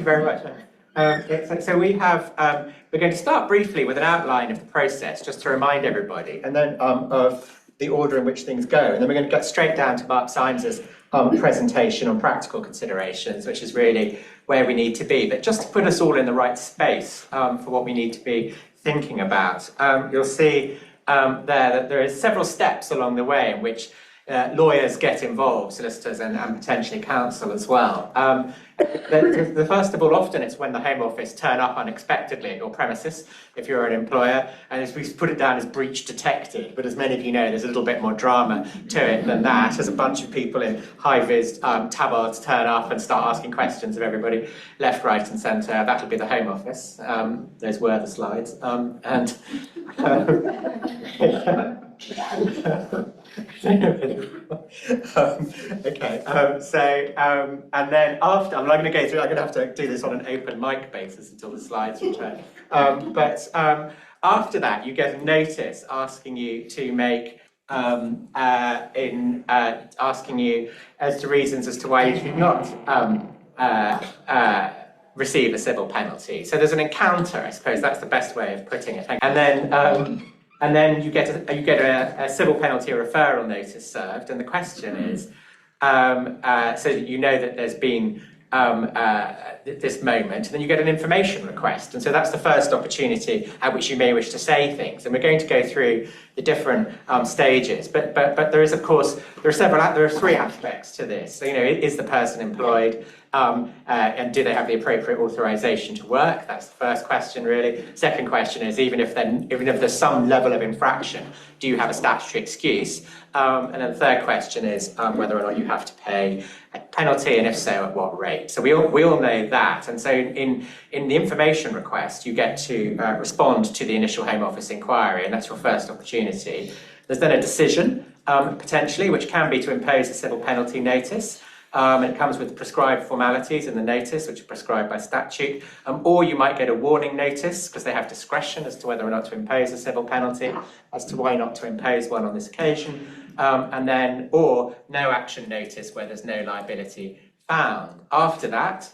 you very much. So we have, we're going to start briefly with an outline of the process, just to remind everybody, and then of the order in which things go. And then we're going to get straight down to Mark Symes's presentation on practical considerations, which is really where we need to be. But just to put us all in the right space for what we need to be thinking about, you'll see there that there are several steps along the way in which lawyers get involved, solicitors and potentially counsel as well. The first of all, often it's when the Home Office turn up unexpectedly at your premises, if you're an employer, and as we put it down as breach detected, but as many of you know, there's a little bit more drama to it than that, as a bunch of people in high-vis tabards turn up and start asking questions of everybody, left, right and centre. That'll be the Home Office. Those were the slides. And then after, I'm going to go through, I'm going to have to do this on an open mic basis until the slides return. After that, you get a notice asking you to make, asking you as to reasons as to why you should not receive a civil penalty. So there's an encounter, I suppose that's the best way of putting it. And then you get a civil penalty referral notice served, and the question is, so that you know that there's been this moment, and then you get an information request, and so that's the first opportunity at which you may wish to say things. And we're going to go through the different stages, but there is, of course, there are three aspects to this. So, you know, is the person employed? And do they have the appropriate authorization to work? That's the first question, really. Second question is, even if there's some level of infraction, do you have a statutory excuse? And then the third question is whether or not you have to pay a penalty, and if so, at what rate. So we all know that. And so in the information request, you get to respond to the initial Home Office inquiry, and that's your first opportunity. There's then a decision, potentially, which can be to impose a civil penalty notice. And it comes with prescribed formalities in the notice, which are prescribed by statute. Or you might get a warning notice, because they have discretion as to whether or not to impose a civil penalty, as to why not to impose one on this occasion. Or no action notice where there's no liability found. After that,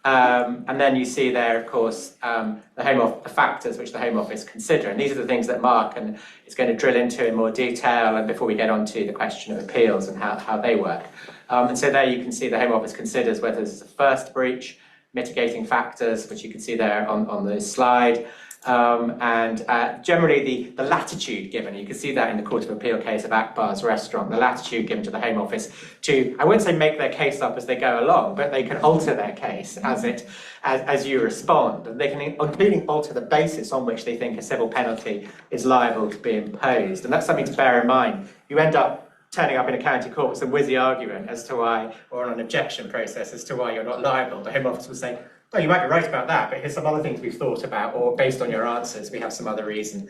and then you see there, of course, the factors which the Home Office consider. And these are the things that Mark is going to drill into in more detail, and before we get on to the question of appeals and how they work. And so there you can see the Home Office considers whether this is a first breach, mitigating factors, which you can see there on the slide, and generally the latitude given. You can see that in the Court of Appeal case of Akbar's Restaurant, the latitude given to the Home Office to, I won't say make their case up as they go along, but they can alter their case as you respond, and they can including alter the basis on which they think a civil penalty is liable to be imposed. And that's something to bear in mind. You end up turning up in a county court with some whizzy argument as to why, or on an objection process as to why you're not liable. The Home Office will say, oh, you might be right about that, but here's some other things we've thought about, or based on your answers, we have some other reason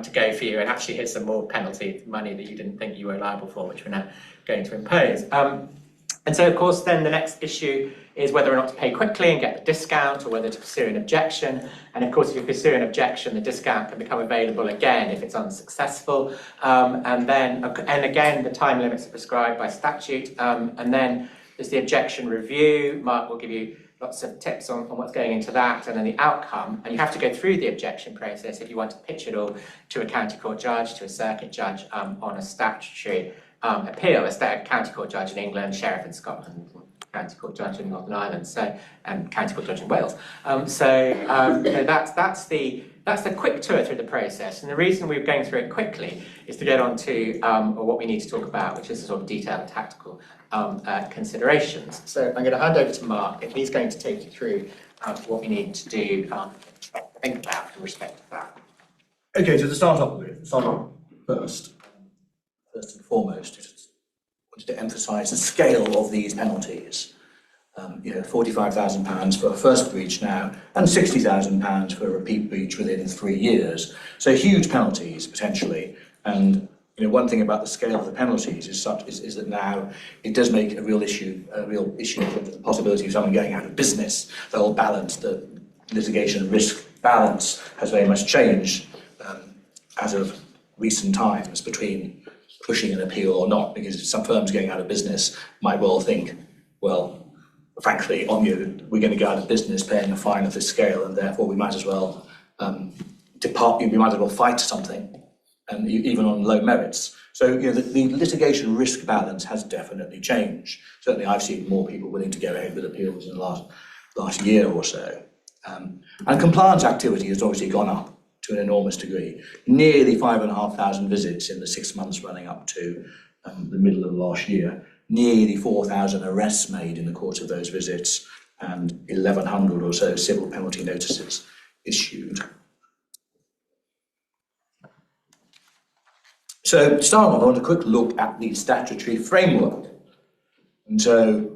to go for you, and actually here's some more penalty money that you didn't think you were liable for, which we're now going to impose. And so, of course, then the next issue is whether or not to pay quickly and get the discount, or whether to pursue an objection. And of course, if you pursue an objection, the discount can become available again if it's unsuccessful. And again, the time limits are prescribed by statute. And then there's the objection review. Mark will give you lots of tips on what's going into that, and then the outcome. And you have to go through the objection process if you want to pitch it all to a county court judge, to a circuit judge on a statutory appeal, a county court judge in England, sheriff in Scotland, county court judge in Northern Ireland, and county court judge in Wales. That's the quick tour through the process. And the reason we're going through it quickly is to get on to what we need to talk about, which is the sort of detailed tactical considerations. So I'm going to hand over to Mark, and he's going to take you through what we need to do, think about in respect to that. Okay, so to start off first and foremost, I just wanted to emphasise the scale of these penalties. £45,000 for a first breach now, and £60,000 for a repeat breach within 3 years. So huge penalties potentially. And one thing about the scale of the penalties is that now it does make a real issue in terms of the possibility of someone going out of business. The whole balance, the litigation risk balance, has very much changed as of recent times between pushing an appeal or not, because some firms going out of business might well think, well, frankly, we're going to go out of business paying a fine of this scale, and therefore we might as well we might as well fight something, and even on low merits. So the litigation risk balance has definitely changed. Certainly, I've seen more people willing to go ahead with appeals in the last year or so, and compliance activity has obviously gone up to an enormous degree. Nearly 5,500 visits in the 6 months running up to the middle of last year. Nearly 4,000 arrests made in the course of those visits, and 1,100 or so civil penalty notices issued. So to start off, I want a quick look at the statutory framework. And so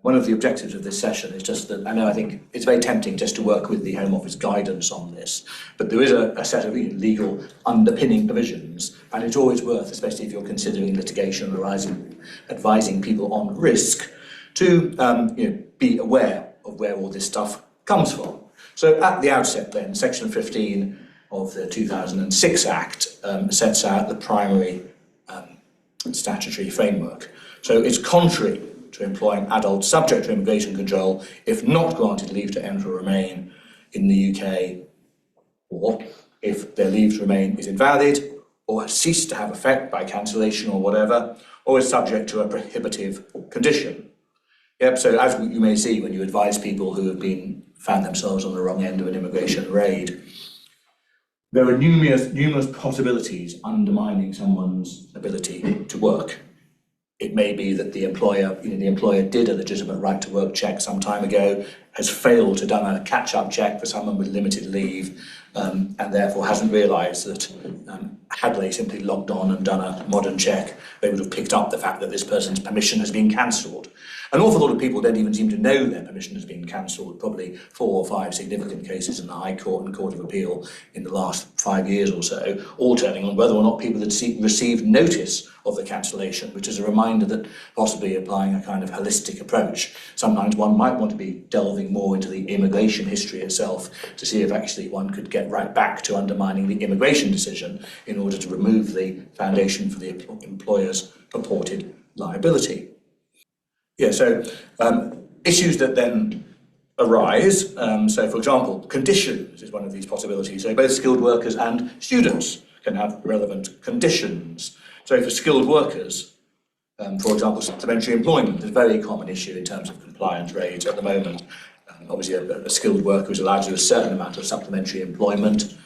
one of the objectives of this session is just that, I think it's very tempting just to work with the Home Office guidance on this, but there is a set of legal underpinning provisions, and it's always worth, especially if you're considering litigation or advising people on risk, to be aware of where all this stuff comes from. So at the outset then, Section 15 of the 2006 Act sets out the primary statutory framework. So it's contrary to employing adults subject to immigration control if not granted leave to enter or remain in the UK, or if their leave to remain is invalid or has ceased to have effect by cancellation or whatever, or is subject to a prohibitive condition. Yep, so as you may see when you advise people who have found themselves on the wrong end of an immigration raid, there are numerous possibilities undermining someone's ability to work. It may be that the employer did a legitimate right to work check some time ago, has failed to done a catch-up check for someone with limited leave, and therefore hasn't realised that had they simply logged on and done a modern check, they would have picked up the fact that this person's permission has been cancelled. An awful lot of people don't even seem to know their permission has been cancelled, probably 4 or 5 significant cases in the High Court and Court of Appeal in the last 5 years or so, all turning on whether or not people had received notice of the cancellation, which is a reminder that possibly applying a kind of holistic approach, sometimes one might want to be delving more into the immigration history itself to see if actually one could get right back to undermining the immigration decision in order to remove the foundation for the employer's purported liability. Yeah, so issues that then arise, so for example, conditions is one of these possibilities. So both skilled workers and students can have relevant conditions. So for skilled workers, for example, supplementary employment is a very common issue in terms of compliance raids at the moment. Obviously, a skilled worker is allowed to do a certain amount of supplementary employment.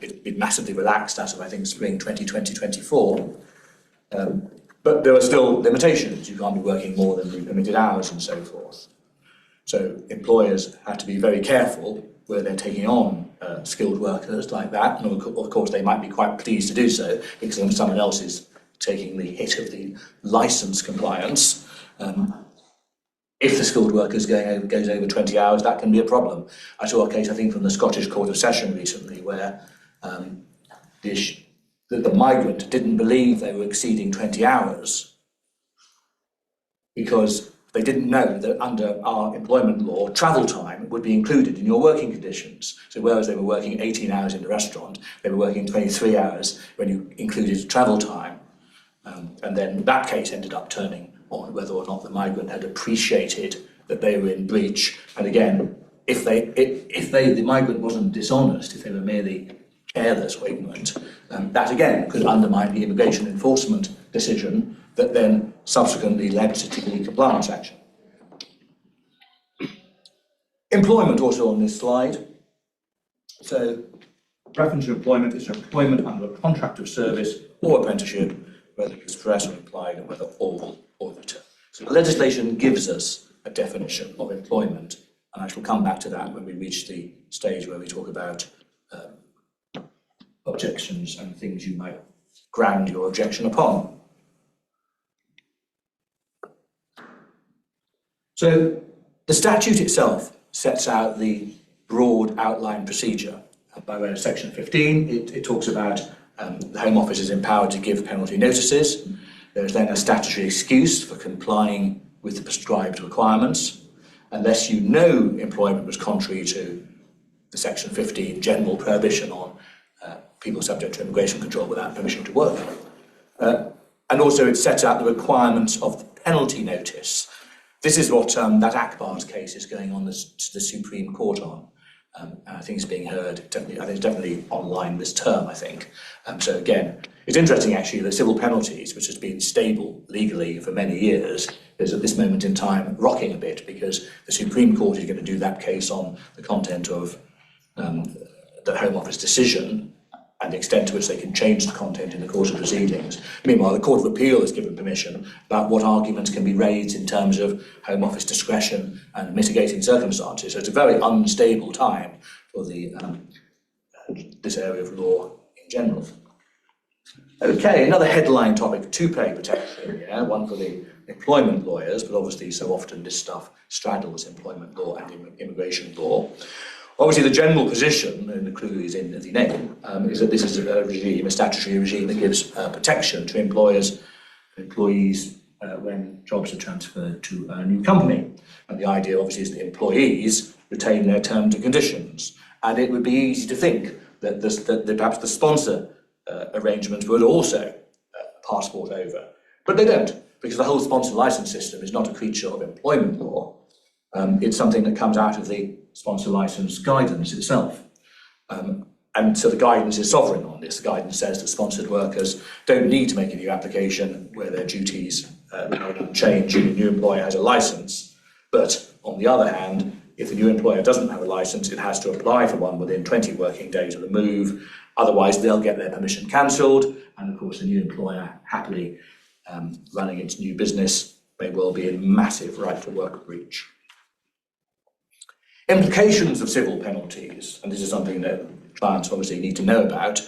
It's been massively relaxed as of, I think, spring 2020-24. But there are still limitations. You can't be working more than the permitted hours and so forth. So employers have to be very careful where they're taking on skilled workers like that. And of course, they might be quite pleased to do so because then someone else is taking the hit of the licence compliance. If the skilled worker goes over 20 hours, that can be a problem. I saw a case, I think, from the Scottish Court of Session recently where the migrant didn't believe they were exceeding 20 hours because they didn't know that under our employment law, travel time would be included in your working conditions. So whereas they were working 18 hours in the restaurant, they were working 23 hours when you included travel time. And then that case ended up turning on whether or not the migrant had appreciated that they were in breach. And again, if the migrant wasn't dishonest, if they were merely careless or ignorant, that again could undermine the immigration enforcement decision that then subsequently led to the compliance action. Employment also on this slide. So reference to employment is employment under a contract of service or apprenticeship, whether express or implied, and whether all or the term. So the legislation gives us a definition of employment, and I shall come back to that when we reach the stage where we talk about objections and things you might ground your objection upon. So the statute itself sets out the broad outline procedure. By way of section 15, it talks about the Home Office is empowered to give penalty notices. There is then a statutory excuse for complying with the prescribed requirements, unless you know employment was contrary to the section 15 general prohibition on people subject to immigration control without permission to work. And also it sets out the requirements of the penalty notice. This is what that Akbar's case is going on to the Supreme Court on. And I think it's being heard, definitely, I think it's definitely online this term, I think. So again, it's interesting actually that civil penalties, which has been stable legally for many years, is at this moment in time rocking a bit, because the Supreme Court is going to do that case on the content of the Home Office decision and the extent to which they can change the content in the course of proceedings. Meanwhile, the Court of Appeal has given permission about what arguments can be raised in terms of Home Office discretion and mitigating circumstances. So it's a very unstable time for the this area of law in general. Okay, another headline topic, two-pay protection, yeah, one for the employment lawyers, but obviously so often this stuff straddles employment law and immigration law. Obviously, the general position, and the clue is in the name, is that this is a regime, a statutory regime that gives protection to employers and employees when jobs are transferred to a new company. And the idea, obviously, is that employees retain their terms and conditions. And it would be easy to think that, that perhaps the sponsor arrangements would also passport over. But they don't, because the whole sponsor license system is not a creature of employment law. It's something that comes out of the sponsor license guidance itself. And so the guidance is sovereign on this. The guidance says that sponsored workers don't need to make a new application where their duties change and a new employer has a license. But on the other hand, if the new employer doesn't have a license, it has to apply for one within 20 working days of the move. Otherwise, they'll get their permission cancelled. And of course, the new employer happily running its new business may well be in massive right to work breach. Implications of civil penalties, and this is something that clients obviously need to know about.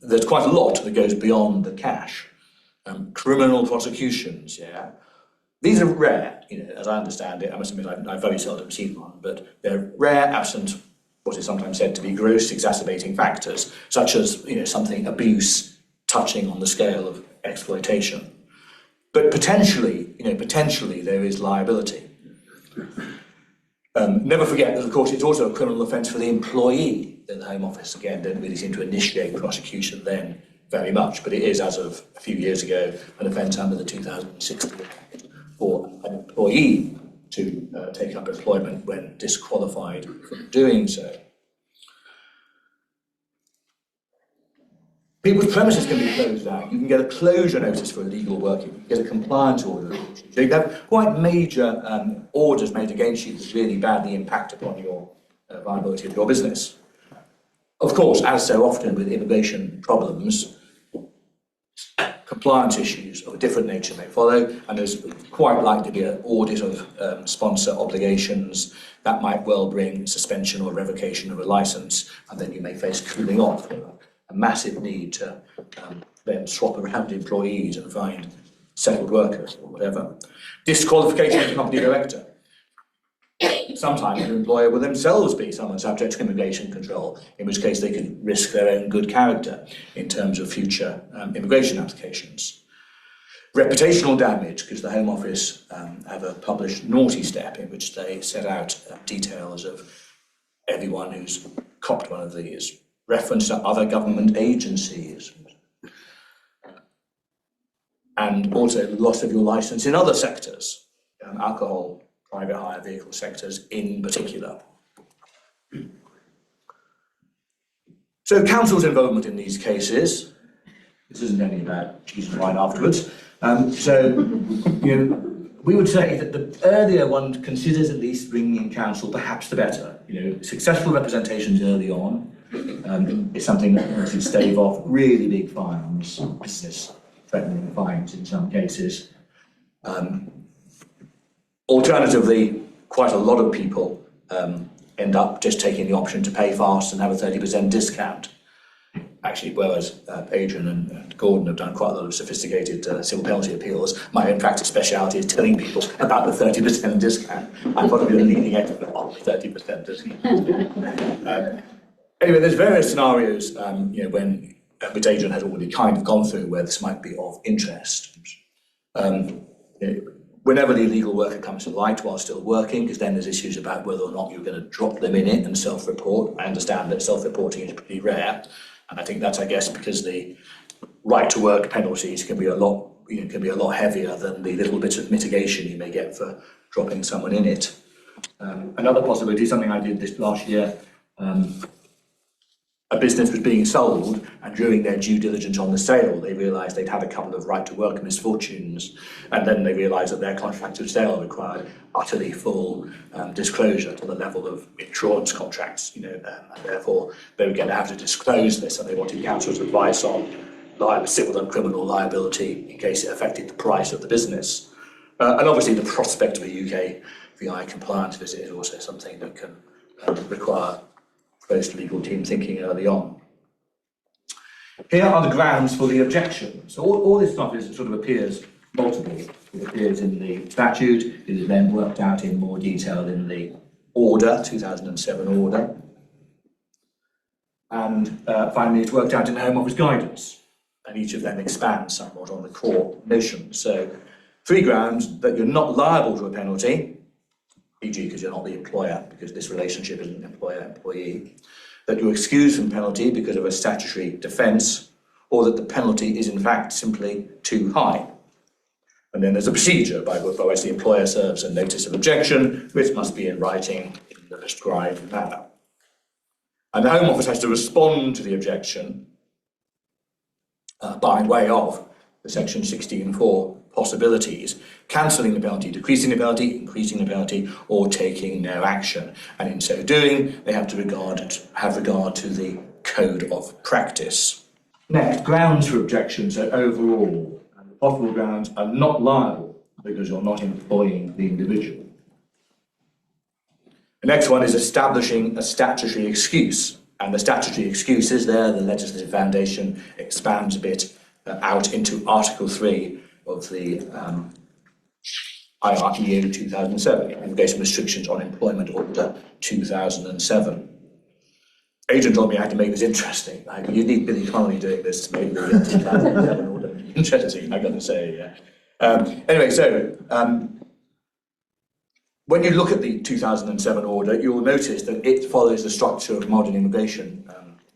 There's quite a lot that goes beyond the cash. Criminal prosecutions, yeah. These are rare, as I understand it. I must admit I've very seldom seen one, but they're rare, absent what is sometimes said to be gross exacerbating factors, such as something abuse touching on the scale of exploitation. But potentially there is liability. Never forget that, of course, it's also a criminal offence for the employee. Then the Home Office, again, don't really seem to initiate prosecution then very much, but it is, as of a few years ago, an offence under the 2016 Act for an employee to take up employment when disqualified from doing so. People's premises can be closed down. You can get a closure notice for illegal working. You can get a compliance order. So you have quite major orders made against you that really badly impact upon your viability of your business. Of course, as so often with immigration problems, compliance issues of a different nature may follow, and there's quite likely to be an audit of sponsor obligations that might well bring suspension or revocation of a licence, and then you may face cooling off. A massive need to then swap around employees and find settled workers or whatever. Disqualification of the company director. Sometimes an employer will themselves be someone subject to immigration control, in which case they could risk their own good character in terms of future immigration applications. Reputational damage, because the Home Office have a published naughty step in which they set out details of everyone who's copped one of these. Reference to other government agencies, and also the loss of your licence in other sectors, alcohol, private hire vehicle sectors in particular. So council's involvement in these cases, this isn't only about cheese and wine afterwards, we would say that the earlier one considers at least bringing in council, perhaps the better. Successful representations early on is something that should stave off really big fines, business threatening fines in some cases. Alternatively, quite a lot of people end up just taking the option to pay fast and have a 30% discount. Actually, whereas Adrian and Gordon have done quite a lot of sophisticated civil penalty appeals, my own practice speciality is telling people about the 30% discount. I'm probably the leading expert on the 30% discount. Anyway, there's various scenarios, when which Adrian has already kind of gone through where this might be of interest. Whenever the illegal worker comes to light while still working, because then there's issues about whether or not you're going to drop them in it and self-report. I understand that self-reporting is pretty rare, and I think that's, I guess, because the right to work penalties can be a lot can be a lot heavier than the little bit of mitigation you may get for dropping someone in it. Another possibility, something I did this last year, a business was being sold, and during their due diligence on the sale, they realised they'd had a couple of right-to-work misfortunes, and then they realised that their contract of sale required utterly full disclosure to the level of insurance contracts, and therefore they were going to have to disclose this, and they wanted counsel's advice on civil and criminal liability in case it affected the price of the business. And obviously the prospect of a UK VI compliance visit is also something that can require close legal team thinking early on. Here are the grounds for the objection. So all this stuff sort of appears multiple. It appears in the statute, it is then worked out in more detail in the order, 2007 order. And finally it's worked out in the Home Office guidance. And each of them expands somewhat on the core notion. So 3 grounds: that you're not liable to a penalty, e.g. because you're not the employer, because this relationship is an employer-employee, that you're excused from penalty because of a statutory defence, or that the penalty is in fact simply too high. And then there's a procedure by which the employer serves a notice of objection, which must be in writing in the prescribed manner. And the Home Office has to respond to the objection by way of the section 16.4 possibilities: cancelling the penalty, decreasing the penalty, increasing the penalty, or taking no action. And in so doing, they have to have regard to the code of practice. Next, grounds for objection. So overall, and the possible grounds are not liable because you're not employing the individual. The next one is establishing a statutory excuse. And the statutory excuse is there. The legislative foundation expands a bit out into Article 3 of the IREU 2007, Immigration Restrictions on Employment Order 2007. Adrian told me I had to make this interesting. You need Billy Connolly doing this to make the 2007 order interesting, I've got to say. Yeah. Anyway, so when you look at the 2007 order, you'll notice that it follows the structure of modern immigration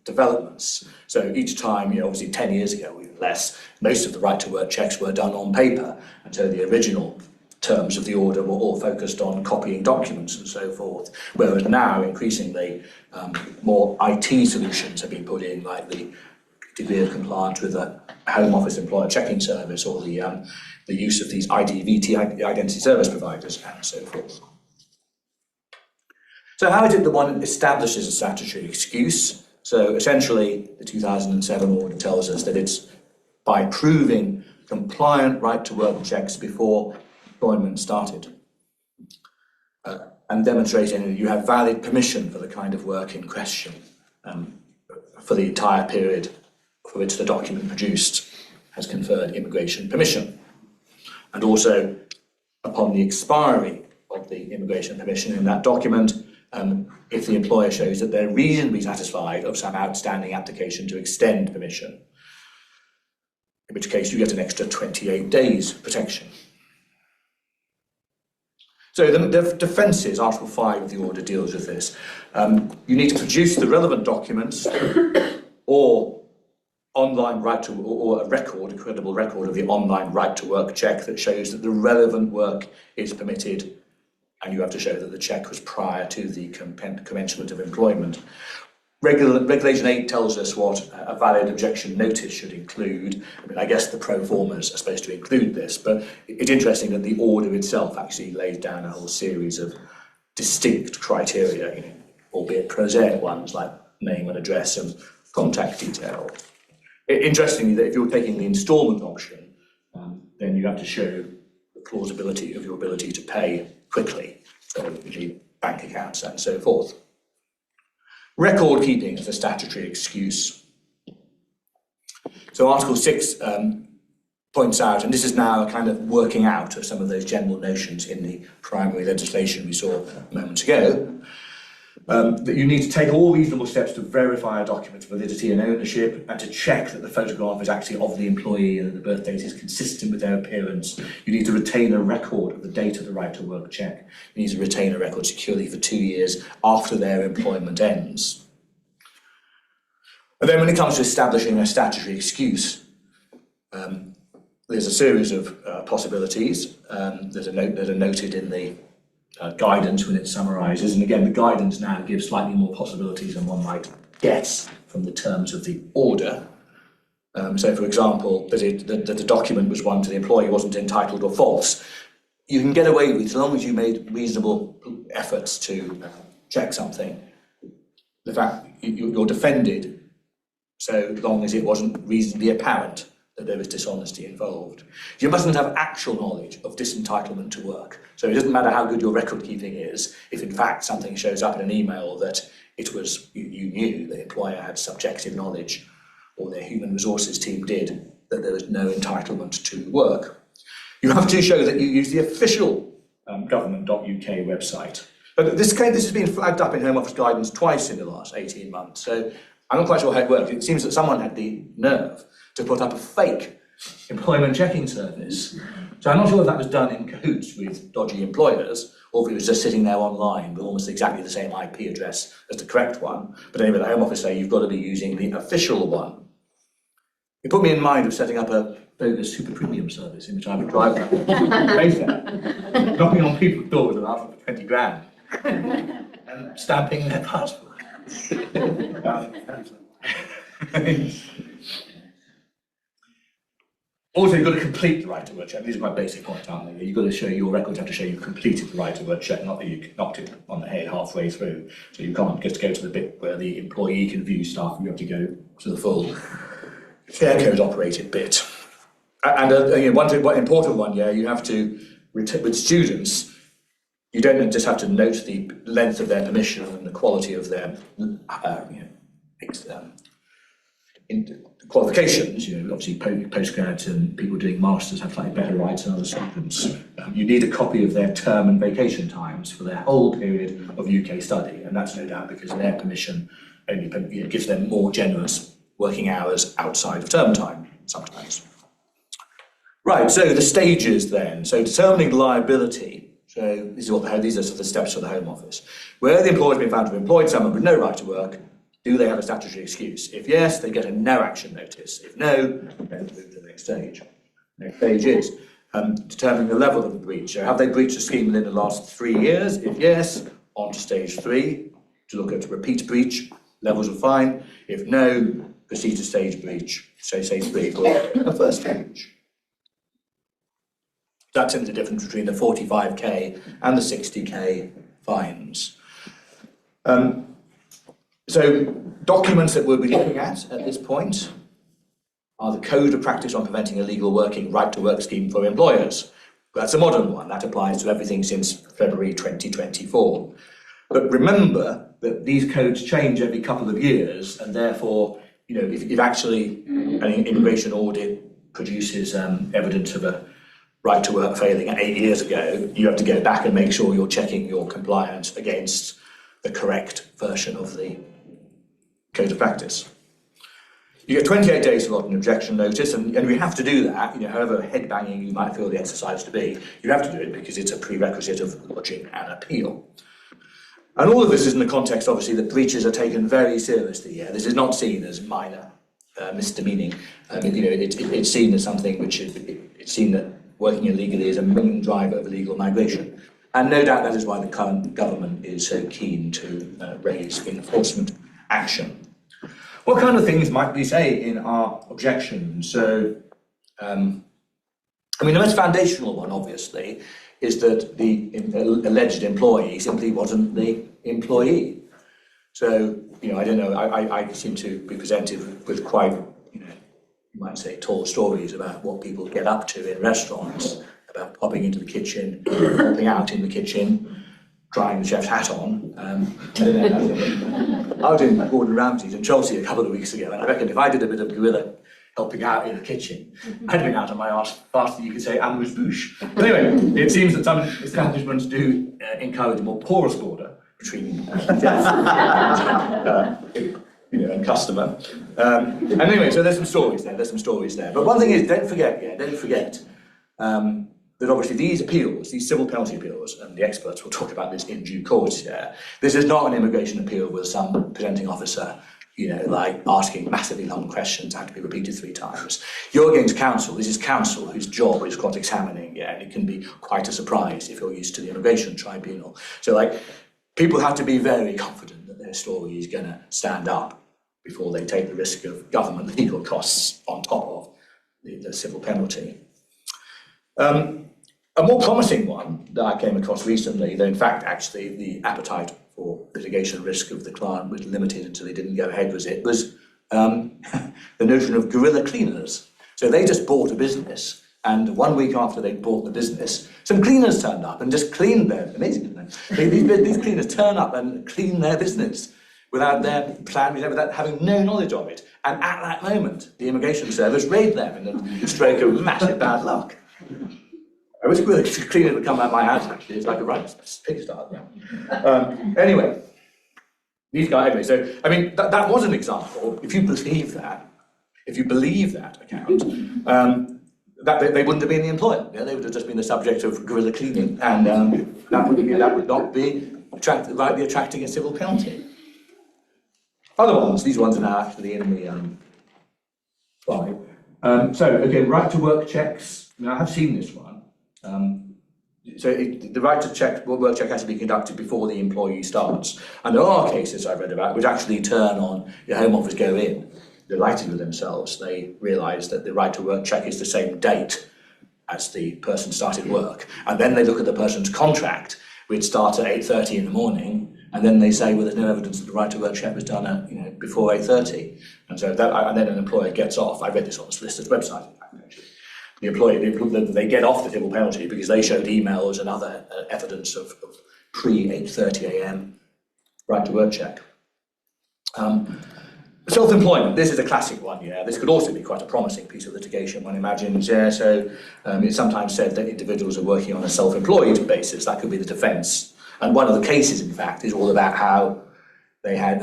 developments. So each time, obviously 10 years ago, even less, most of the right-to-work checks were done on paper. And so the original terms of the order were all focused on copying documents and so forth. Whereas now, increasingly, more IT solutions have been put in, like the degree of compliance with a Home Office employer checking service, or the use of these IDVT, identity service providers, and so forth. So how is it that one establishes a statutory excuse? So essentially, the 2007 order tells us that it's by proving compliant right-to-work checks before employment started, and demonstrating that you have valid permission for the kind of work in question for the entire period for which the document produced has conferred immigration permission. And also, upon the expiry of the immigration permission in that document, if the employer shows that they're reasonably satisfied of some outstanding application to extend permission, in which case you get an extra 28 days protection. So the defences, Article 5 of the order deals with this. You need to produce the relevant documents or online or a credible record of the online right-to-work check that shows that the relevant work is permitted, and you have to show that the check was prior to the commencement of employment. Regulation 8 tells us what a valid objection notice should include. I mean, I guess the pro formas are supposed to include this, but it's interesting that the order itself actually lays down a whole series of distinct criteria, albeit prosaic ones like name and address and contact detail. Interestingly, that if you're taking the instalment option, then you have to show the plausibility of your ability to pay quickly, so you need bank accounts and so forth. Record keeping is a statutory excuse. So Article 6 points out, and this is now a kind of working out of some of those general notions in the primary legislation we saw a moment ago, that you need to take all reasonable steps to verify a document's validity and ownership, and to check that the photograph is actually of the employee and that the birth date is consistent with their appearance. You need to retain a record of the date of the right-to-work check. You need to retain a record securely for 2 years after their employment ends. And then when it comes to establishing a statutory excuse, there's a series of possibilities that are noted in the guidance when it summarises. And again, the guidance now gives slightly more possibilities than one might guess from the terms of the order. So, for example, that the document was one to the employee wasn't entitled or false. You can get away with, as long as you made reasonable efforts to check something, the fact you're defended so long as it wasn't reasonably apparent that there was dishonesty involved. You mustn't have actual knowledge of disentitlement to work. So it doesn't matter how good your record keeping is, if in fact something shows up in an email that it was you knew the employer had subjective knowledge, or their human resources team did, that there was no entitlement to work. You have to show that you use the official government.uk website. But this has been flagged up in Home Office guidance twice in the last 18 months, so I'm not quite sure how it works. It seems that someone had the nerve to put up a fake employment checking service. So I'm not sure if that was done in cahoots with dodgy employers, or if it was just sitting there online with almost exactly the same IP address as the correct one. But anyway, the Home Office say you've got to be using the official one. It put me in mind of setting up a bogus super premium service in which I would drive around Mayfair, knocking on people's doors and asking for 20 grand and stamping their passport. Also, you've got to complete the right to work check. These are my basic points, aren't they? You've got to show your records have to show you've completed the right to work check, not that you knocked it on the head halfway through. So you can't just go to the bit where the employee can view stuff. You have to go to the full share code operated bit. And one important one, you have to, with students, you don't just have to note the length of their permission and the quality of their qualifications. Obviously postgrads and people doing masters have slightly better rights than other students. You need a copy of their term and vacation times for their whole period of UK study, and that's no doubt because their permission only gives them more generous working hours outside of term time sometimes. Right, so the stages then. So determining liability. So these are sort of the steps for the Home Office. Where the employer has been found to have employed someone with no right to work, do they have a statutory excuse? If yes, they get a no action notice. If no, then move to the next stage. The next stage is determining the level of the breach. So have they breached the scheme within the last 3 years? If yes, on to stage 3 to look at repeat breach, levels of fine. If no, proceed to stage breach, so stage 3 for a first stage. That's the difference between the 45k and the 60k fines. So documents that we'll be looking at this point are the Code of Practice on Preventing Illegal Working Right to Work Scheme for Employers. That's a modern one. That applies to everything since February 2024. But remember that these codes change every couple of years, and therefore, if actually an immigration audit produces evidence of a right to work failing 8 years ago, you have to go back and make sure you're checking your compliance against the correct version of the Code of Practice. You get 28 days to lodge an objection notice, and we have to do that, however head-banging you might feel the exercise to be, you have to do it because it's a prerequisite of lodging an appeal. And all of this is in the context, obviously, that breaches are taken very seriously here. This is not seen as minor misdemeaning. It's seen as something which it's seen that working illegally is a main driver of illegal migration. And no doubt that is why the current government is so keen to raise enforcement action. What kind of things might we say in our objections? So, the most foundational one, obviously, is that the alleged employee simply wasn't the employee. So, I don't know, I seem to be presented with quite, you might say, tall stories about what people get up to in restaurants, about popping into the kitchen, popping out in the kitchen, trying the chef's hat on. I was in Gordon Ramsay's in Chelsea a couple of weeks ago, and I reckon if I did a bit of guerrilla helping out in the kitchen, I'd been out on my arse faster than you could say amuse bouche. But anyway, it seems that some establishments do encourage a more porous border between chef and customer. And anyway, so there's some stories there. But one thing is, don't forget that obviously these appeals, these civil penalty appeals, and the experts will talk about this in due course here, this is not an immigration appeal with some presenting officer like asking massively long questions had to be repeated 3 times. You're going to counsel. This is counsel whose job is cross-examining, and it can be quite a surprise if you're used to the immigration tribunal. So, like, people have to be very confident that their story is going to stand up before they take the risk of government legal costs on top of the civil penalty. A more promising one that I came across recently, though in fact actually the appetite for litigation risk of the client was limited until they didn't go ahead with it, was the notion of guerrilla cleaners. So they just bought a business, and 1 week after they bought the business, some cleaners turned up and just cleaned their, amazing, isn't it? These cleaners turn up and clean their business without their plan, without having no knowledge of it. And at that moment, the immigration service raid them in a stroke of massive bad luck. I wish the cleaner would come out my house, actually. It's like a right pigsty. Yeah. Anyway, these guys, anyway, so, I mean, that was an example. If you believe that account, that they wouldn't have been the employer. They would have just been the subject of guerrilla cleaning, and that would not be rightly attracting a civil penalty. Other ones, these ones are now actually in the slide. So, again, right to work checks. I mean, I have seen this one. The right to work check has to be conducted before the employee starts. And there are cases I've read about which actually turn on your Home Office go in, delighted with themselves. They realise that the right to work check is the same date as the person started work. And then they look at the person's contract, which starts at 8:30 in the morning, and then they say, well, there's no evidence that the right to work check was done at, before 8:30. And so and then an employer gets off. I read this on the solicitor's website, in fact, actually. The employee, they get off the civil penalty because they showed emails and other evidence of pre-8:30 a.m. right to work check. Self-employment, this is a classic one, yeah. This could also be quite a promising piece of litigation, one imagines, yeah. So it's sometimes said that individuals are working on a self-employed basis. That could be the defence. And one of the cases, in fact, is all about how they had,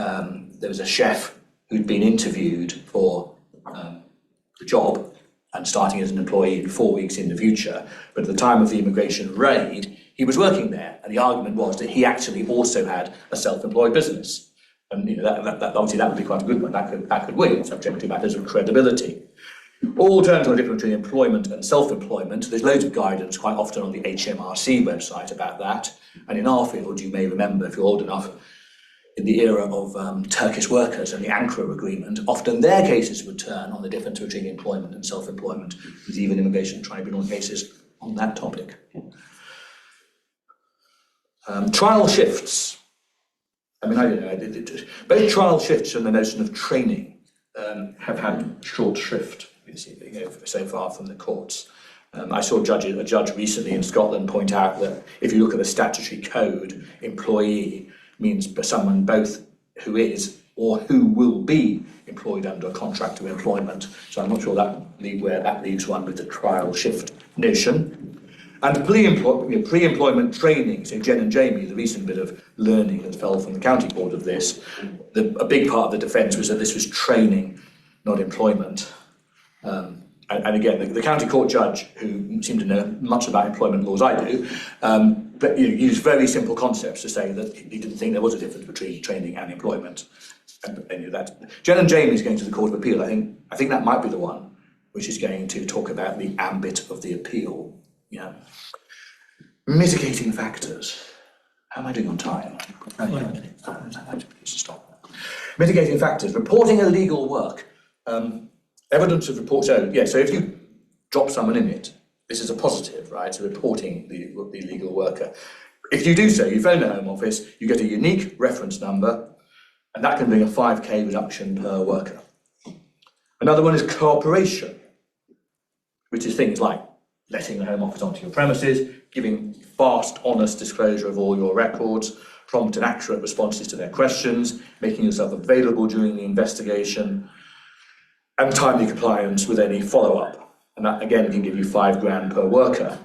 there was a chef who'd been interviewed for the job and starting as an employee in 4 weeks in the future. But at the time of the immigration raid, he was working there. And the argument was that he actually also had a self-employed business. And that obviously that would be quite a good one. That could win, subject to matters of credibility. All terms are different between employment and self-employment. There's loads of guidance quite often on the HMRC website about that. And in our field, you may remember, if you're old enough, in the era of Turkish workers and the Ankara Agreement, often their cases would turn on the difference between employment and self-employment. There's even immigration tribunal cases on that topic. Trial shifts. I mean, I don't know, both trial shifts and the notion of training have had short shrift, so far from the courts. I saw a judge recently in Scotland point out that if you look at the statutory code, employee means someone both who is or who will be employed under a contract of employment. So I'm not sure where that leaves one with the trial shift notion. And pre-employment training, so Jen and Jamie, the recent bit of learning that fell from the county court of this, a big part of the defence was that this was training, not employment. And again, the county court judge, who seemed to know much about employment laws I do, but used very simple concepts to say that he didn't think there was a difference between training and employment. And that Jen and Jamie is going to the Court of Appeal. I think that might be the one which is going to talk about the ambit of the appeal. Yeah. Mitigating factors. How am I doing on time? Stop. Mitigating factors. Reporting illegal work. Evidence of report. So if you drop someone in it, this is a positive, right? So reporting the illegal worker. If you do so, you phone the Home Office, you get a unique reference number, and that can bring a 5k reduction per worker. Another one is cooperation, which is things like letting the Home Office onto your premises, giving fast, honest disclosure of all your records, prompt and accurate responses to their questions, making yourself available during the investigation, and timely compliance with any follow-up. And that, again, can give you £5,000 per worker.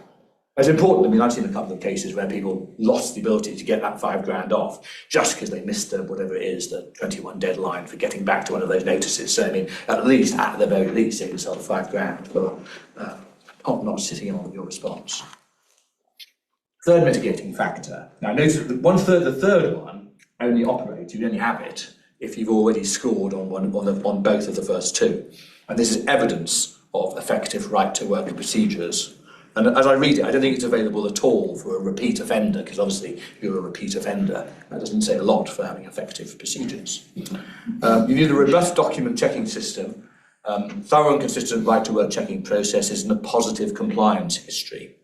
It's important. I mean, I've seen a couple of cases where people lost the ability to get that £5,000 off just because they missed the 21 deadline for getting back to one of those notices. So, I mean, at the very least, save yourself £5,000 for not sitting on your response. Third mitigating factor. Now, notice that the third one only operates, you only have it if you've already scored on both of the first two. And this is evidence of effective right to work procedures. And as I read it, I don't think it's available at all for a repeat offender, because obviously you're a repeat offender. That doesn't say a lot for having effective procedures. You need a robust document checking system, thorough and consistent right to work checking processes, and a positive compliance history.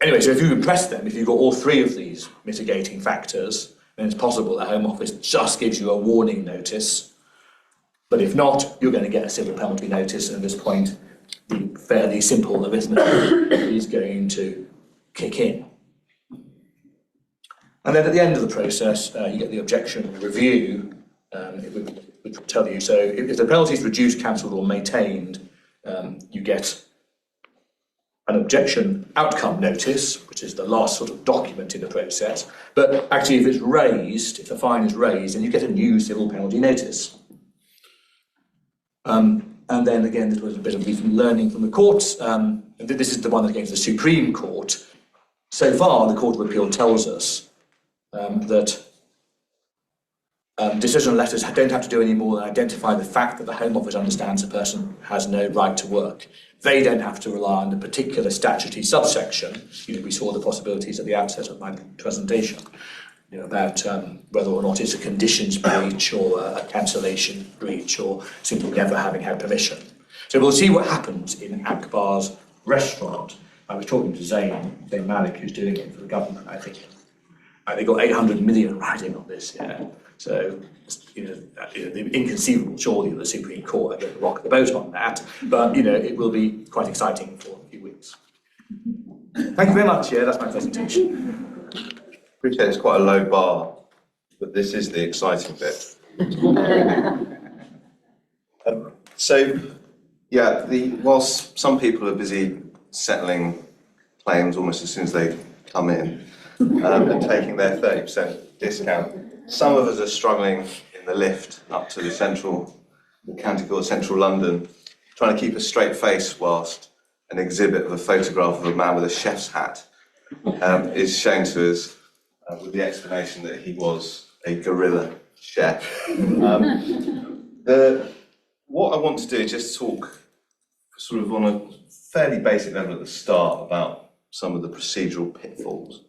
Anyway, so if you impress them, if you've got all three of these mitigating factors, then it's possible the Home Office just gives you a warning notice. But if not, you're going to get a civil penalty notice, and at this point, the fairly simple arithmetic is going to kick in. And then at the end of the process, you get the objection review. It would tell you, so if the penalty is reduced, cancelled or maintained, you get an objection outcome notice, which is the last sort of document in the process. But actually, if it's raised, if the fine is raised, then you get a new civil penalty notice. And then again, this was a bit of recent learning from the courts. And this is the one that came to the Supreme Court. So far, the Court of Appeal tells us that decision letters don't have to do any more than identify the fact that the Home Office understands a person has no right to work. They don't have to rely on a particular statutory subsection. We saw the possibilities at the outset of my presentation, about whether or not it's a conditions breach or a cancellation breach or simply never having had permission. So we'll see what happens in Akbar's restaurant. I was talking to Zain Malik, who's doing it for the government, I think. They got 800 million riding on this, So, inconceivable, surely, that the Supreme Court are going to rock the boat on that. But, it will be quite exciting for a few weeks. Thank you very much. That's my presentation. Appreciate it's quite a low bar, but this is the exciting bit. Whilst some people are busy settling claims almost as soon as they come in and taking their 30% discount, some of us are struggling in the lift up to the County Court, central London, trying to keep a straight face whilst an exhibit of a photograph of a man with a chef's hat is shown to us. With the explanation that he was a guerrilla chef. What I want to do is just talk sort of on a fairly basic level at the start about some of the procedural pitfalls,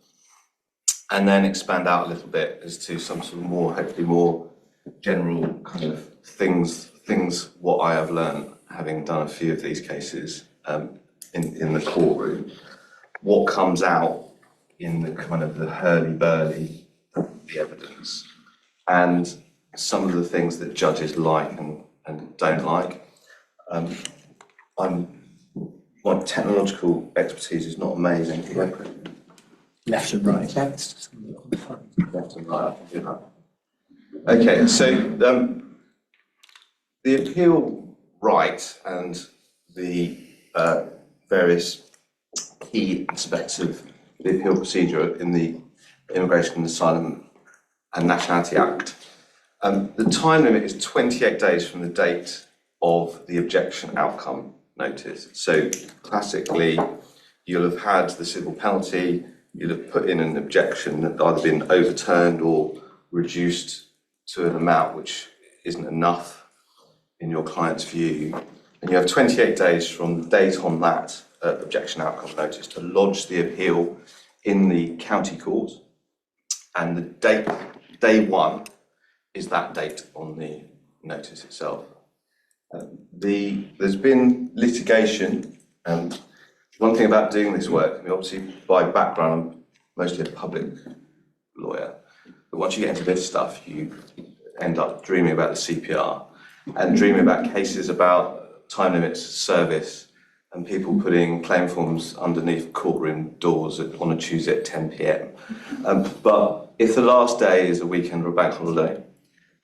and then expand out a little bit as to some sort of hopefully more general kind of things what I have learned having done a few of these cases in the courtroom. What comes out in the kind of the hurly-burly of the evidence, and some of the things that judges like and don't like. My technological expertise is not amazing. Left and right. Left and right, I can do that. Okay, so the appeal right and the various key aspects of the appeal procedure in the Immigration and Asylum and Nationality Act. The time limit is 28 days from the date of the objection outcome notice. So classically, you'll have had the civil penalty, you'll have put in an objection that either been overturned or reduced to an amount which isn't enough in your client's view. And you have 28 days from the date on that objection outcome notice to lodge the appeal in the county court, and the day one is that date on the notice itself. There's been litigation, and one thing about doing this work, obviously by background I'm mostly a public lawyer, but once you get into this stuff you end up dreaming about the CPR and dreaming about cases about time limits, service, and people putting claim forms underneath courtroom doors on a Tuesday at 10 p.m. But if the last day is a weekend or a bank holiday,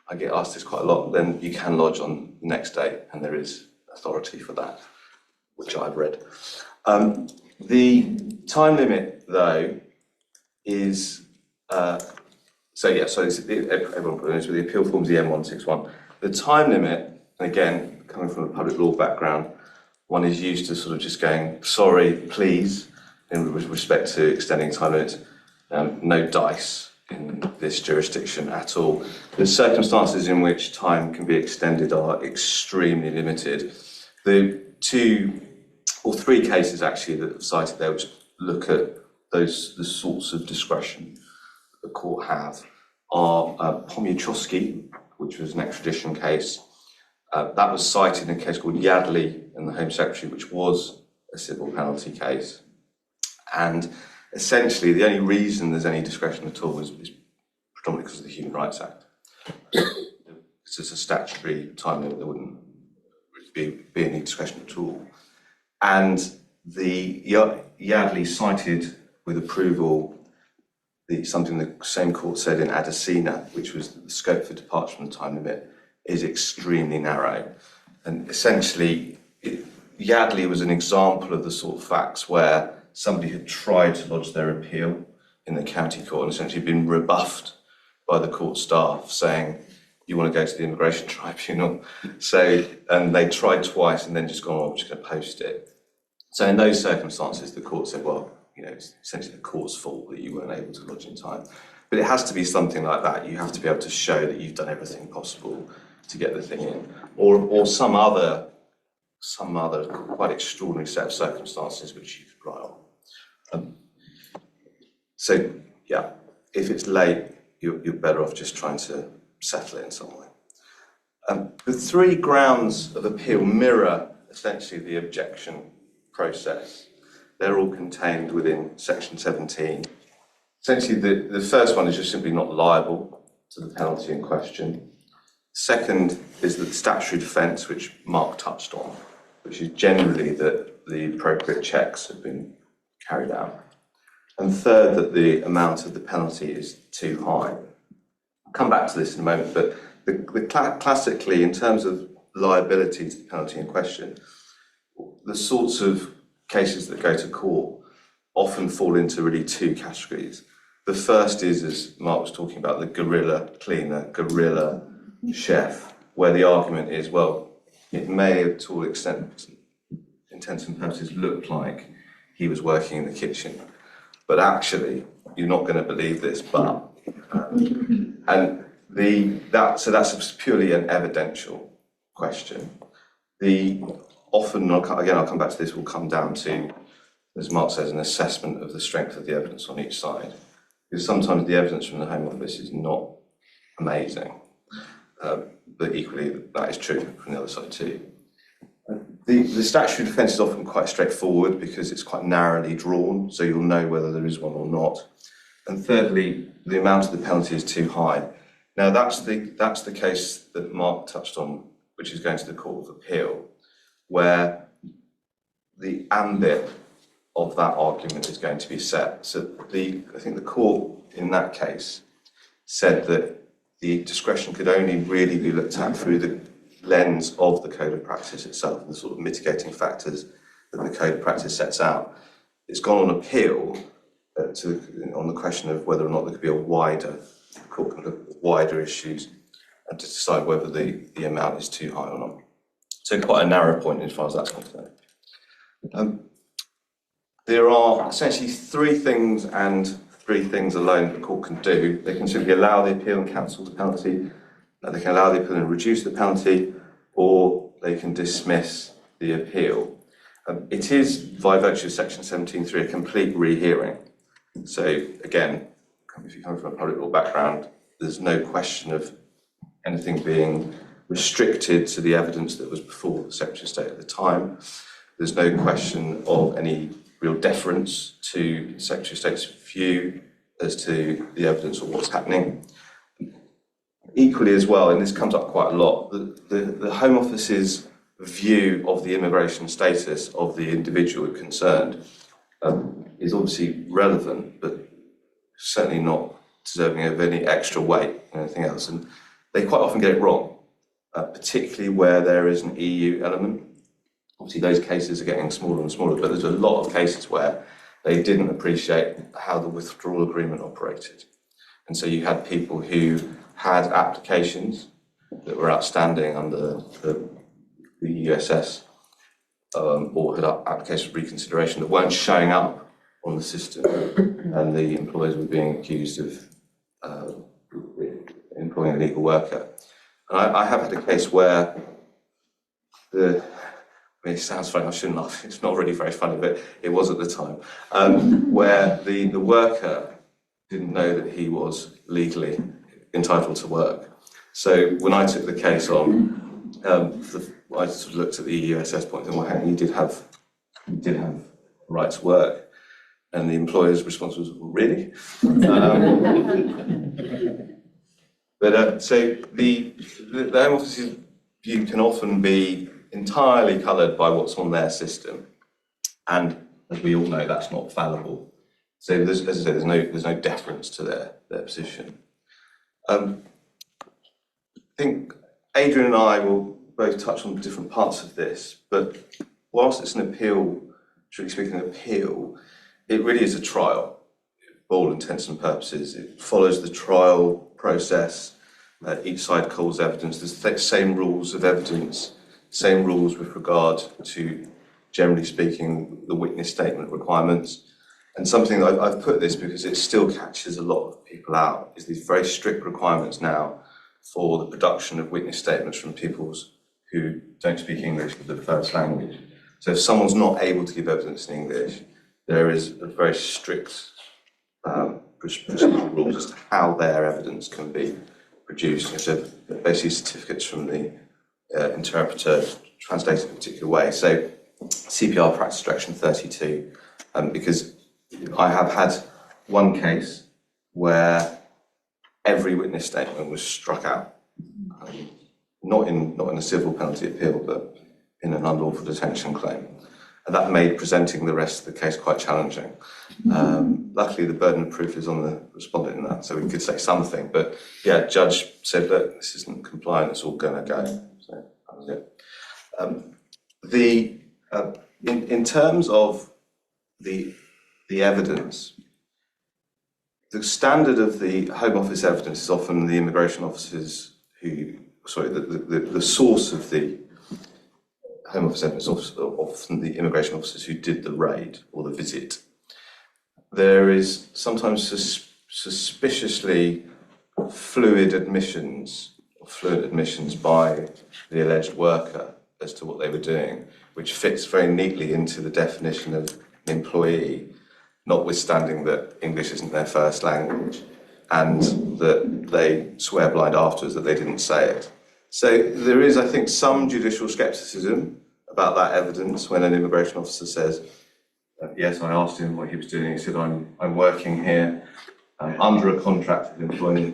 I get asked this quite a lot, then you can lodge on the next day, and there is authority for that, which I've read. The time limit, though, is, everyone put this with the appeal forms, the M161. The time limit, and again, coming from a public law background, one is used to sort of just going, sorry, please, in respect to extending time limits, no dice in this jurisdiction at all. The circumstances in which time can be extended are extremely limited. The 2 or 3 cases actually that are cited there which look at the sorts of discretion the court have are Pomiatrowski, which was an extradition case. That was cited in a case called Yardley and the Home Secretary, which was a civil penalty case. And essentially, the only reason there's any discretion at all is predominantly because of the Human Rights Act. It's a statutory time limit, there wouldn't be any discretion at all. And the Yardley cited with approval something the same court said in Adesina, which was that the scope for departure from the time limit is extremely narrow. And essentially, Yardley was an example of the sort of facts where somebody had tried to lodge their appeal in the county court and essentially been rebuffed by the court staff saying, you want to go to the immigration tribunal. And they tried twice and then just gone, oh, I'm just going to post it. So in those circumstances, the court said, well, it's essentially the court's fault that you weren't able to lodge in time. But it has to be something like that. You have to be able to show that you've done everything possible to get the thing in, or some other quite extraordinary set of circumstances which you could write on. So yeah, if it's late, you're better off just trying to settle it in some way. The 3 grounds of appeal mirror essentially the objection process. They're all contained within section 17. Essentially, the first one is just simply not liable to the penalty in question. Second is the statutory defence, which Mark touched on, which is generally that the appropriate checks have been carried out. And third, that the amount of the penalty is too high. I'll come back to this in a moment, but classically, in terms of liability to the penalty in question, the sorts of cases that go to court often fall into really 2 categories. The first is, as Mark was talking about, the guerrilla cleaner, guerrilla chef, where the argument is, well, it may to all intents and purposes look like he was working in the kitchen, but actually you're not going to believe this, but so that's purely an evidential question. Often, I'll come back to this, will come down to, as Mark says, an assessment of the strength of the evidence on each side. Because sometimes the evidence from the Home Office is not amazing, but equally that is true from the other side too. The statutory defence is often quite straightforward because it's quite narrowly drawn, so you'll know whether there is one or not. And thirdly, the amount of the penalty is too high. Now that's the case that Mark touched on, which is going to the Court of Appeal, where the ambit of that argument is going to be set. So I think the court in that case said that the discretion could only really be looked at through the lens of the code of practice itself, the sort of mitigating factors that the code of practice sets out. It's gone on appeal on the question of whether or not there could be the court can look at wider issues and to decide whether the amount is too high or not. So quite a narrow point as far as that's concerned. There are essentially 3 things and 3 things alone the court can do. They can simply allow the appeal and cancel the penalty, they can allow the appeal and reduce the penalty, or they can dismiss the appeal. It is, by virtue of section 17.3, a complete rehearing. So again, if you come from a public law background, there's no question of anything being restricted to the evidence that was before the Secretary of State at the time. There's no question of any real deference to the Secretary of State's view as to the evidence of what's happening. Equally as well, and this comes up quite a lot, the Home Office's view of the immigration status of the individual concerned is obviously relevant, but certainly not deserving of any extra weight or anything else. And they quite often get it wrong, particularly where there is an EU element. Obviously, those cases are getting smaller and smaller, but there's a lot of cases where they didn't appreciate how the withdrawal agreement operated. And so you had people who had applications that were outstanding under the USS or had applications for reconsideration that weren't showing up on the system, and the employers were being accused of employing a legal worker. And I have had a case where it sounds funny, I shouldn't laugh, it's not really very funny, but it was at the time, where the worker didn't know that he was legally entitled to work. So when I took the case on, I sort of looked at the EUSS point and well, he did have a right to work. And the employer's response was, really? So the Home Office's view can often be entirely coloured by what's on their system. And as we all know, that's not fallible. So as I say, there's no deference to their position. I think Adrian and I will both touch on different parts of this, but whilst it's an appeal, strictly speaking, an appeal, it really is a trial, for all intents and purposes. It follows the trial process. Each side calls evidence. There's the same rules of evidence, same rules with regard to, generally speaking, the witness statement requirements. And something that I've put this because it still catches a lot of people out, is these very strict requirements now for the production of witness statements from people who don't speak English as their first language. So if someone's not able to give evidence in English, there is a very strict procedural rules as to how their evidence can be produced. So basically certificates from the interpreter translated in a particular way. So CPR practice direction 32, because I have had one case where every witness statement was struck out, not in a civil penalty appeal, but in an unlawful detention claim. And that made presenting the rest of the case quite challenging. Luckily, the burden of proof is on the respondent in that, so we could say something. But yeah, judge said, look, this isn't compliant, it's all going to go. So that was it. In terms of the evidence, the standard of the Home Office evidence is often the immigration officers the source of the Home Office evidence is often the immigration officers who did the raid or the visit. There is sometimes suspiciously fluid admissions by the alleged worker as to what they were doing, which fits very neatly into the definition of an employee, notwithstanding that English isn't their first language, and that they swear blind afterwards that they didn't say it. So there is, I think, some judicial scepticism about that evidence when an immigration officer says, yes, I asked him what he was doing. He said, I'm working here under a contract of employment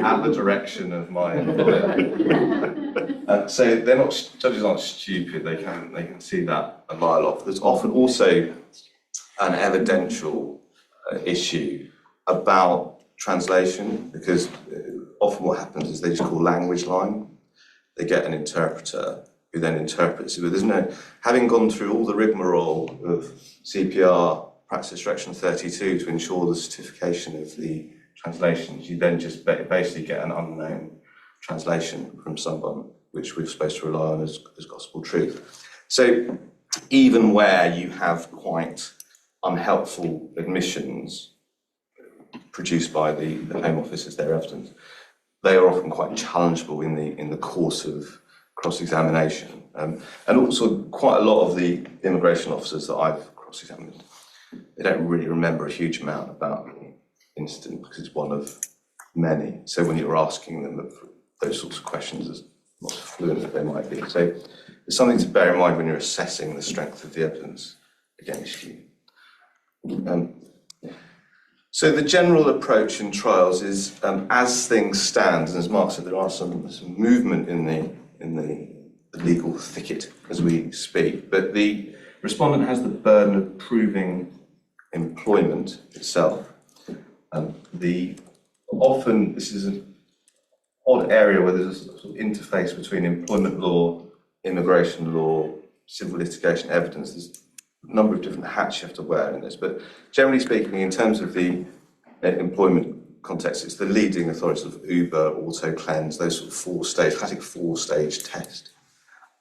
at the direction of my employer. So they're not, judges aren't stupid. They can see that a mile off. There's often also an evidential issue about translation, because often what happens is they just call language line. They get an interpreter who then interprets it, but there's no, having gone through all the rigmarole of CPR practice direction 32 to ensure the certification of the translations, you then just basically get an unknown translation from someone, which we're supposed to rely on as gospel truth. So even where you have quite unhelpful admissions produced by the Home Office as their evidence, they are often quite challengeable in the course of cross-examination. And also quite a lot of the immigration officers that I've cross-examined, they don't really remember a huge amount about the incident because it's one of many. So when you're asking them those sorts of questions, as not as fluent as they might be. So there's something to bear in mind when you're assessing the strength of the evidence against you. So the general approach in trials is, as things stand, and as Mark said, there are some movement in the legal thicket as we speak, but the respondent has the burden of proving employment itself. Often this is an odd area where there's a sort of interface between employment law, immigration law, civil litigation evidence. There's a number of different hats you have to wear in this, but generally speaking, in terms of the employment context, it's the leading authorities of Uber, Auto Cleanse, those sort of classic four-stage test.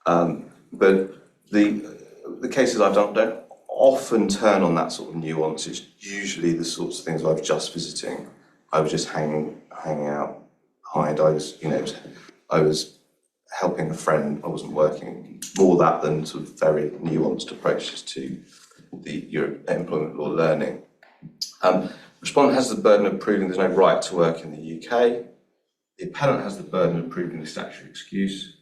But the cases I've done don't often turn on that sort of nuance. It's usually the sorts of things I was just visiting I was just hanging out behind. I was helping a friend. I wasn't working. More that than sort of very nuanced approaches to your employment law learning. Respondent has the burden of proving there's no right to work in the UK. The appellant has the burden of proving the statutory excuse.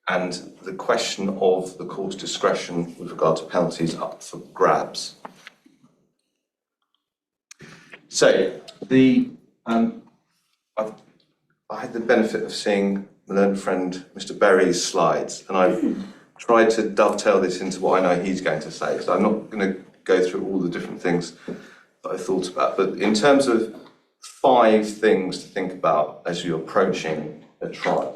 And the question of the court's discretion with regard to penalties up for grabs. So I had the benefit of seeing my learned friend Mr. Berry's slides, and I've tried to dovetail this into what I know he's going to say. So I'm not going to go through all the different things that I thought about, but in terms of 5 things to think about as you're approaching a trial.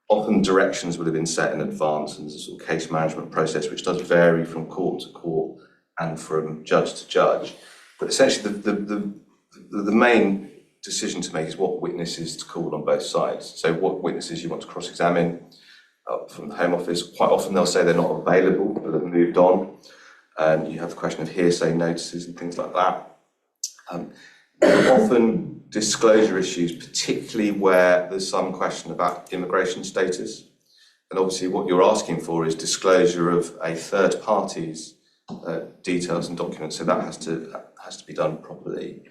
Often directions would have been set in advance, and there's a sort of case management process which does vary from court to court and from judge to judge. But essentially the main decision to make is what witnesses to call on both sides. So what witnesses you want to cross-examine from the Home Office. Quite often they'll say they're not available, but they've moved on. And you have the question of hearsay notices and things like that. Often disclosure issues, particularly where there's some question about immigration status. And obviously what you're asking for is disclosure of a third party's details and documents, so that has to be done properly.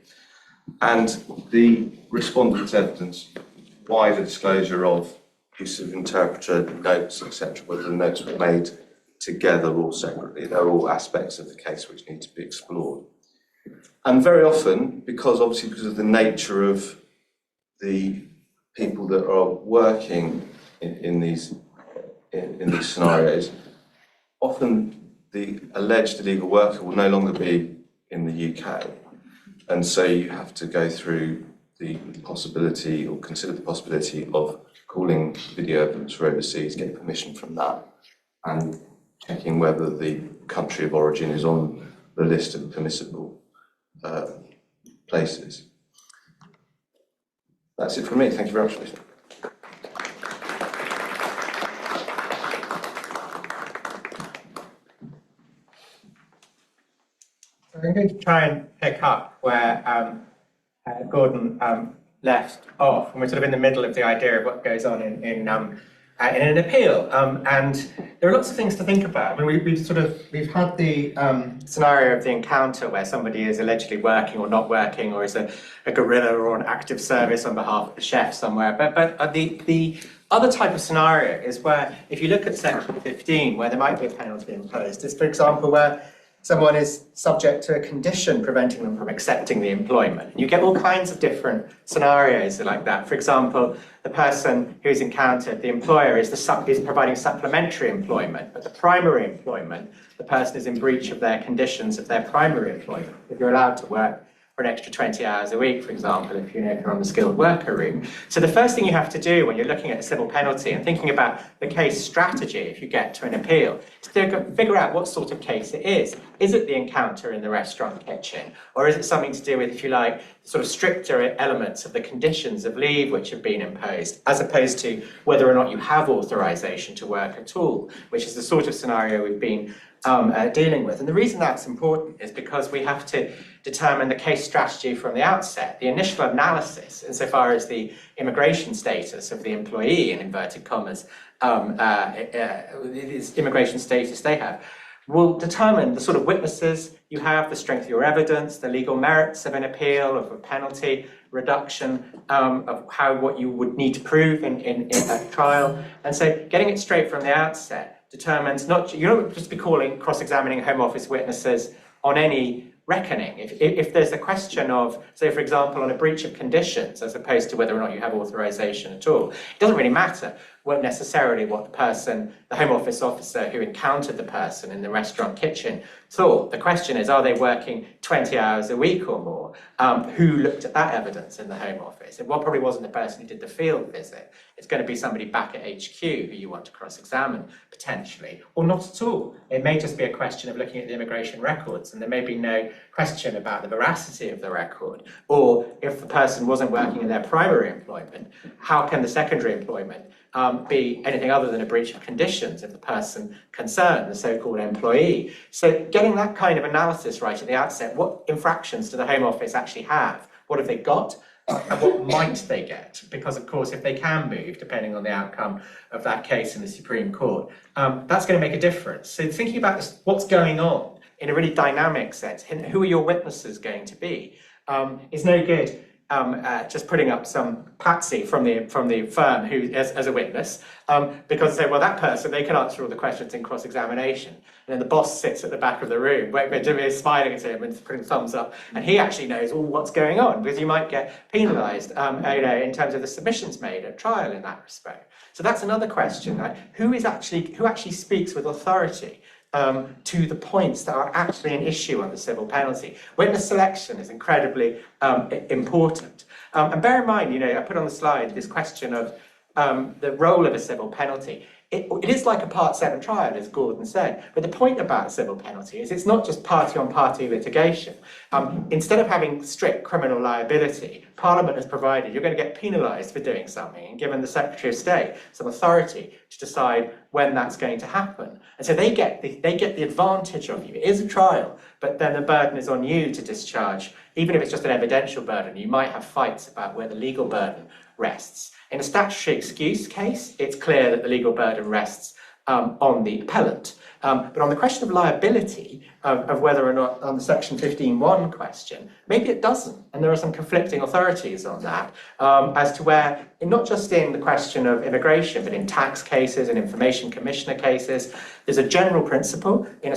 And the respondent's evidence, why the disclosure of use of interpreter notes, etc., whether the notes were made together or separately, they're all aspects of the case which need to be explored. And very often, because of the nature of the people that are working in these scenarios, often the alleged illegal worker will no longer be in the UK. And so you have to go through the possibility or consider the possibility of calling video evidence for overseas, getting permission from that, and checking whether the country of origin is on the list of permissible places. That's it from me. Thank you very much for listening. I'm going to try and pick up where Gordon left off, and we're sort of in the middle of the idea of what goes on in an appeal. And there are lots of things to think about. I mean, we've had the scenario of the encounter where somebody is allegedly working or not working, or is a guerrilla or an active service on behalf of the chef somewhere. But the other type of scenario is where, if you look at section 15, where there might be a penalty imposed, is, for example, where someone is subject to a condition preventing them from accepting the employment. And you get all kinds of different scenarios like that. For example, the person who's encountered, the employer is providing supplementary employment, but the primary employment, the person is in breach of their conditions of their primary employment. If you're allowed to work for an extra 20 hours a week, for example, if you're on the skilled worker route. So the first thing you have to do when you're looking at a civil penalty and thinking about the case strategy, if you get to an appeal, is to figure out what sort of case it is. Is it the encounter in the restaurant kitchen? Or is it something to do with, if you like, sort of stricter elements of the conditions of leave which have been imposed, as opposed to whether or not you have authorization to work at all, which is the sort of scenario we've been dealing with. And the reason that's important is because we have to determine the case strategy from the outset. The initial analysis, insofar as the immigration status of the employee, in inverted commas, this immigration status they have, will determine the sort of witnesses you have, the strength of your evidence, the legal merits of an appeal, of a penalty reduction, of what you would need to prove in a trial. And so getting it straight from the outset determines you don't just be cross-examining Home Office witnesses on any reckoning. If there's a question of, say, for example, on a breach of conditions, as opposed to whether or not you have authorization at all, it doesn't really matter necessarily what the Home Office officer who encountered the person in the restaurant kitchen thought. The question is, are they working 20 hours a week or more? Who looked at that evidence in the Home Office? It probably wasn't the person who did the field visit. It's going to be somebody back at HQ who you want to cross-examine, potentially, or not at all. It may just be a question of looking at the immigration records, and there may be no question about the veracity of the record. Or if the person wasn't working in their primary employment, how can the secondary employment be anything other than a breach of conditions of the person concerned, the so-called employee? So getting that kind of analysis right at the outset, what infractions do the Home Office actually have? What have they got? and what might they get? Because, of course, if they can move, depending on the outcome of that case in the Supreme Court, that's going to make a difference. So thinking about this, what's going on in a really dynamic sense, who are your witnesses going to be, is no good just putting up some patsy from the firm who as a witness, because they say, well, that person, they can answer all the questions in cross-examination. And then the boss sits at the back of the room, is smiling at him and putting thumbs up, and he actually knows all what's going on, because you might get penalised, in terms of the submissions made at trial in that respect. So that's another question, right? Who actually speaks with authority to the points that are actually an issue on the civil penalty? Witness selection is incredibly important. And bear in mind, I put on the slide this question of the role of a civil penalty. It is like a Part 7 trial, as Gordon said, but the point about a civil penalty is it's not just party-on-party litigation. Instead of having strict criminal liability, Parliament has provided you're going to get penalised for doing something and given the Secretary of State some authority to decide when that's going to happen. And so they get the advantage of you. It is a trial, but then the burden is on you to discharge. Even if it's just an evidential burden, you might have fights about where the legal burden rests. In a statutory excuse case, it's clear that the legal burden rests on the appellant. But on the question of liability, of whether or not on the Section 15.1 question, maybe it doesn't. And there are some conflicting authorities on that as to where, not just in the question of immigration, but in tax cases and information commissioner cases, there's a general principle in a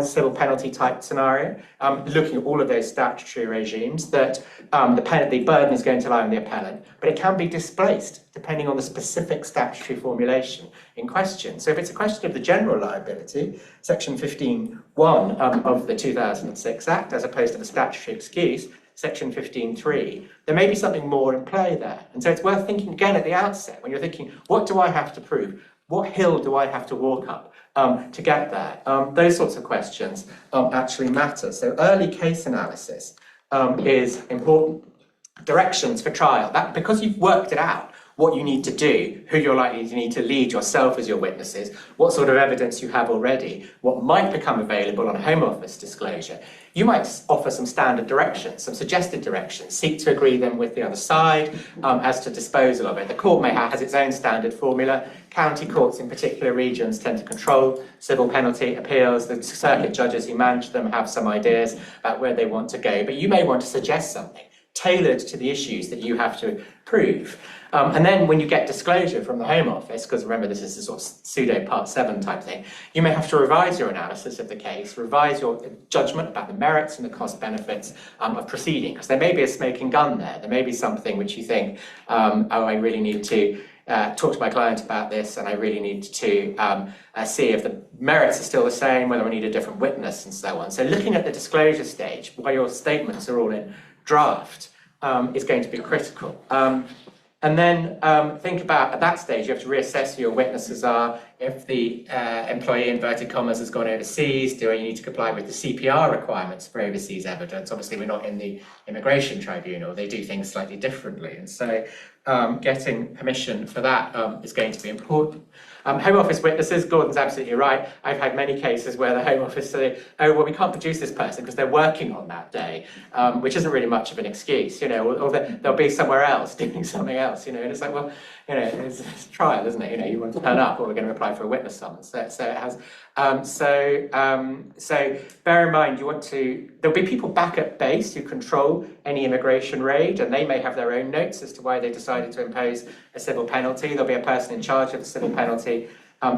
civil penalty type scenario, looking at all of those statutory regimes, that the burden is going to lie on the appellant, but it can be displaced depending on the specific statutory formulation in question. So if it's a question of the general liability, Section 15.1 of the 2006 Act, as opposed to the statutory excuse, Section 15.3, there may be something more in play there. And so it's worth thinking again at the outset, when you're thinking, what do I have to prove? What hill do I have to walk up to get there? Those sorts of questions actually matter. So early case analysis is important. Directions for trial, that because you've worked it out, what you need to do, who you're likely to need to lead yourself as your witnesses, what sort of evidence you have already, what might become available on a Home Office disclosure. You might offer some standard directions, some suggested directions, seek to agree them with the other side as to disposal of it. The court has its own standard formula. County courts in particular regions tend to control civil penalty appeals. The circuit judges who manage them have some ideas about where they want to go, but you may want to suggest something tailored to the issues that you have to prove. And then when you get disclosure from the Home Office, because remember this is a sort of pseudo Part 7 type thing, you may have to revise your analysis of the case, revise your judgment about the merits and the cost benefits of proceeding, because there may be a smoking gun there. There may be something which you think, I really need to talk to my client about this, and I really need to see if the merits are still the same, whether I need a different witness and so on. So looking at the disclosure stage, while your statements are all in draft, is going to be critical. And then think about, at that stage, you have to reassess who your witnesses are. If the employee, inverted commas, has gone overseas, do you need to comply with the CPR requirements for overseas evidence? Obviously, we're not in the immigration tribunal. They do things slightly differently. And so getting permission for that is going to be important. Home Office witnesses, Gordon's absolutely right. I've had many cases where the Home Office say, oh, well, we can't produce this person because they're working on that day, which isn't really much of an excuse, or they'll be somewhere else doing something else, and it's like, well, it's a trial, isn't it? You want to turn up, or we're going to apply for a witness summons. So it has. So bear in mind, there'll be people back at base who control any immigration raid, and they may have their own notes as to why they decided to impose a civil penalty. There'll be a person in charge of the civil penalty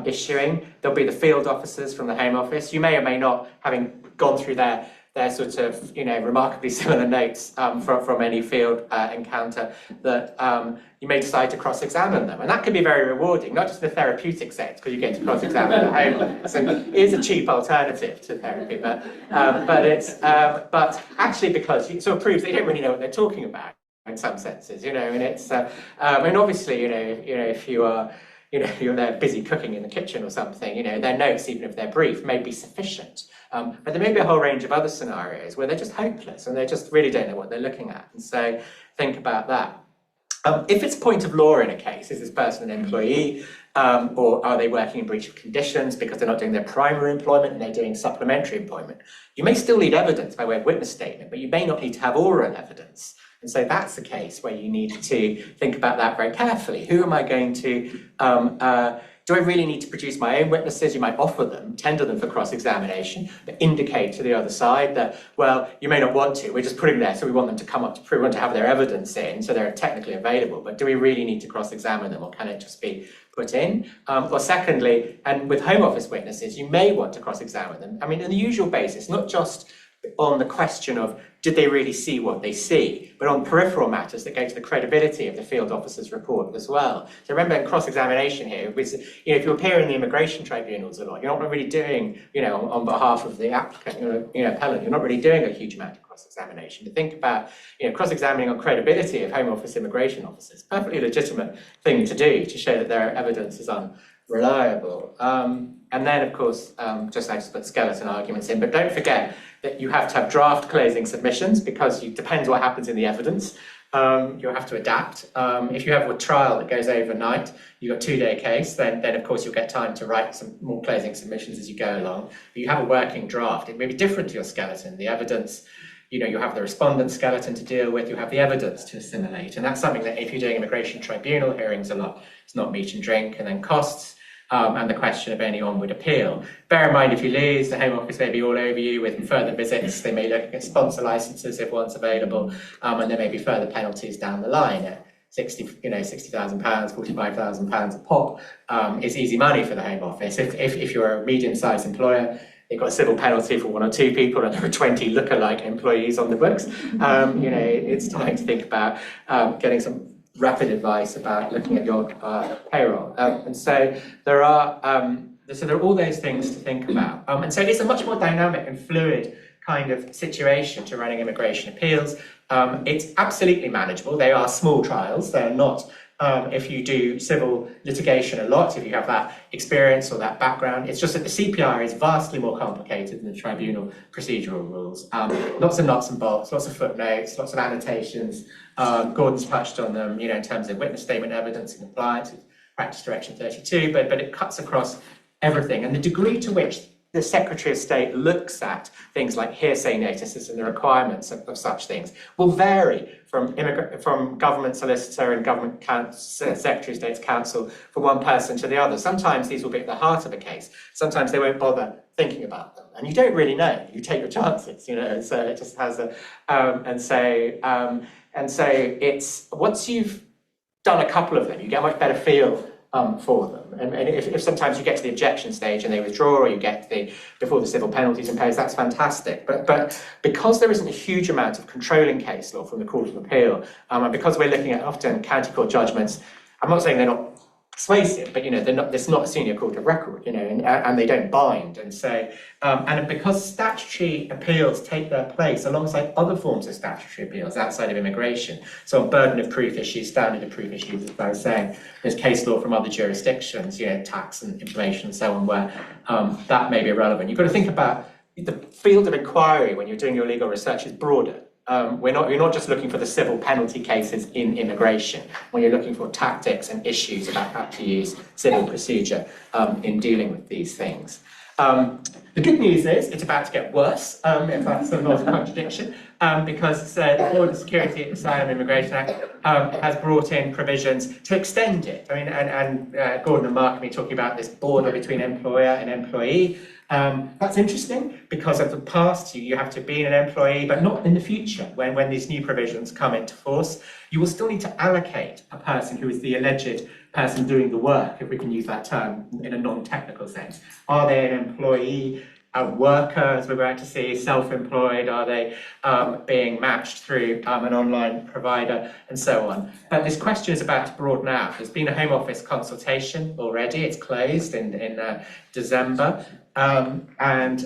issuing. There'll be the field officers from the Home Office. You may or may not, having gone through their sort of, remarkably similar notes from any field encounter, that you may decide to cross-examine them. And that can be very rewarding, not just in the therapeutic sense, because you get to cross-examine the Home Office. So it is a cheap alternative to therapy, but actually because it sort of proves they don't really know what they're talking about in some senses, and it's, and obviously, if you are, you're there busy cooking in the kitchen or something, their notes, even if they're brief, may be sufficient. But there may be a whole range of other scenarios where they're just hopeless and they just really don't know what they're looking at. And so think about that. If it's point of law in a case, is this person an employee, or are they working in breach of conditions because they're not doing their primary employment and they're doing supplementary employment? You may still need evidence by way of witness statement, but you may not need to have oral evidence. And so that's the case where you need to think about that very carefully. Who am I going to, do I really need to produce my own witnesses? You might offer them, tender them for cross-examination, but indicate to the other side that, well, you may not want to, we're just putting there so we want them to come up to prove, we want to have their evidence in, so they're technically available, but do we really need to cross-examine them, or can it just be put in? Or secondly, and with Home Office witnesses, you may want to cross-examine them. I mean, on the usual basis, not just on the question of did they really see what they see, but on peripheral matters that go to the credibility of the field officer's report as well. So remember, in cross-examination here, if you appear in the immigration tribunals a lot, you're not really doing, on behalf of the applicant, appellant, you're not really doing a huge amount of cross-examination. To think about, cross-examining on credibility of Home Office immigration officers, perfectly legitimate thing to do to show that their evidence is unreliable. And then, of course, just like to put skeleton arguments in, but don't forget that you have to have draft closing submissions because it depends what happens in the evidence. You'll have to adapt. If you have a trial that goes overnight, you've got a 2-day case, then of course you'll get time to write some more closing submissions as you go along. But you have a working draft. It may be different to your skeleton. The evidence, you have the respondent skeleton to deal with, you have the evidence to assimilate. And that's something that if you're doing immigration tribunal hearings a lot, it's not meat and drink, and then costs. And the question of any onward appeal. Bear in mind, if you lose, the Home Office may be all over you with further visits. They may look at sponsor licenses if one's available, and there may be further penalties down the line. At £60,000, £45,000 a pop is easy money for the Home Office. If you're a medium-sized employer, they've got a civil penalty for 1 or 2 people, and there are 20 look-alike employees on the books. It's time to think about getting some rapid advice about looking at your payroll. And so there are all those things to think about. And so it's a much more dynamic and fluid kind of situation to running immigration appeals. It's absolutely manageable. They are small trials. They're not, if you do civil litigation a lot, if you have that experience or that background. It's just that the CPR is vastly more complicated than the tribunal procedural rules. Lots of nuts and bolts, lots of footnotes, lots of annotations. Gordon's touched on them, in terms of witness statement evidence and compliance with Practice Direction 32, but it cuts across everything. And the degree to which the Secretary of State looks at things like hearsay notices and the requirements of such things will vary from government solicitor and government Secretary of State's counsel from one person to the other. Sometimes these will be at the heart of a case. Sometimes they won't bother thinking about them, and you don't really know. You take your chances, So it just has and so it's once you've done a couple of them, you get a much better feel for them. And if sometimes you get to the objection stage and they withdraw, or you get before the civil penalties imposed, that's fantastic. But because there isn't a huge amount of controlling case law from the Court of Appeal, and because we're looking at often county court judgments, I'm not saying they're not persuasive, but it's not a senior court of record, and they don't bind. And so, and because statutory appeals take their place alongside other forms of statutory appeals outside of immigration, so on burden of proof issues, standard of proof issues, as I was saying, there's case law from other jurisdictions, tax and inflation and so on, where that may be relevant. You've got to think about the field of inquiry when you're doing your legal research is broader. You're not just looking for the civil penalty cases in immigration, when you're looking for tactics and issues about how to use civil procedure in dealing with these things. The good news is it's about to get worse, if that's not a contradiction, because the Border Security Asylum Immigration Act has brought in provisions to extend it. I mean, and Gordon and Mark have been talking about this border between employer and employee. That's interesting because of the past you have to be an employee, but not in the future when these new provisions come into force. You will still need to allocate a person who is the alleged person doing the work, if we can use that term in a non-technical sense. Are they an employee, a worker, as we're about to see, self-employed? Are they being matched through an online provider, and so on? But this question is about to broaden out. There's been a Home Office consultation already. It's closed in December. And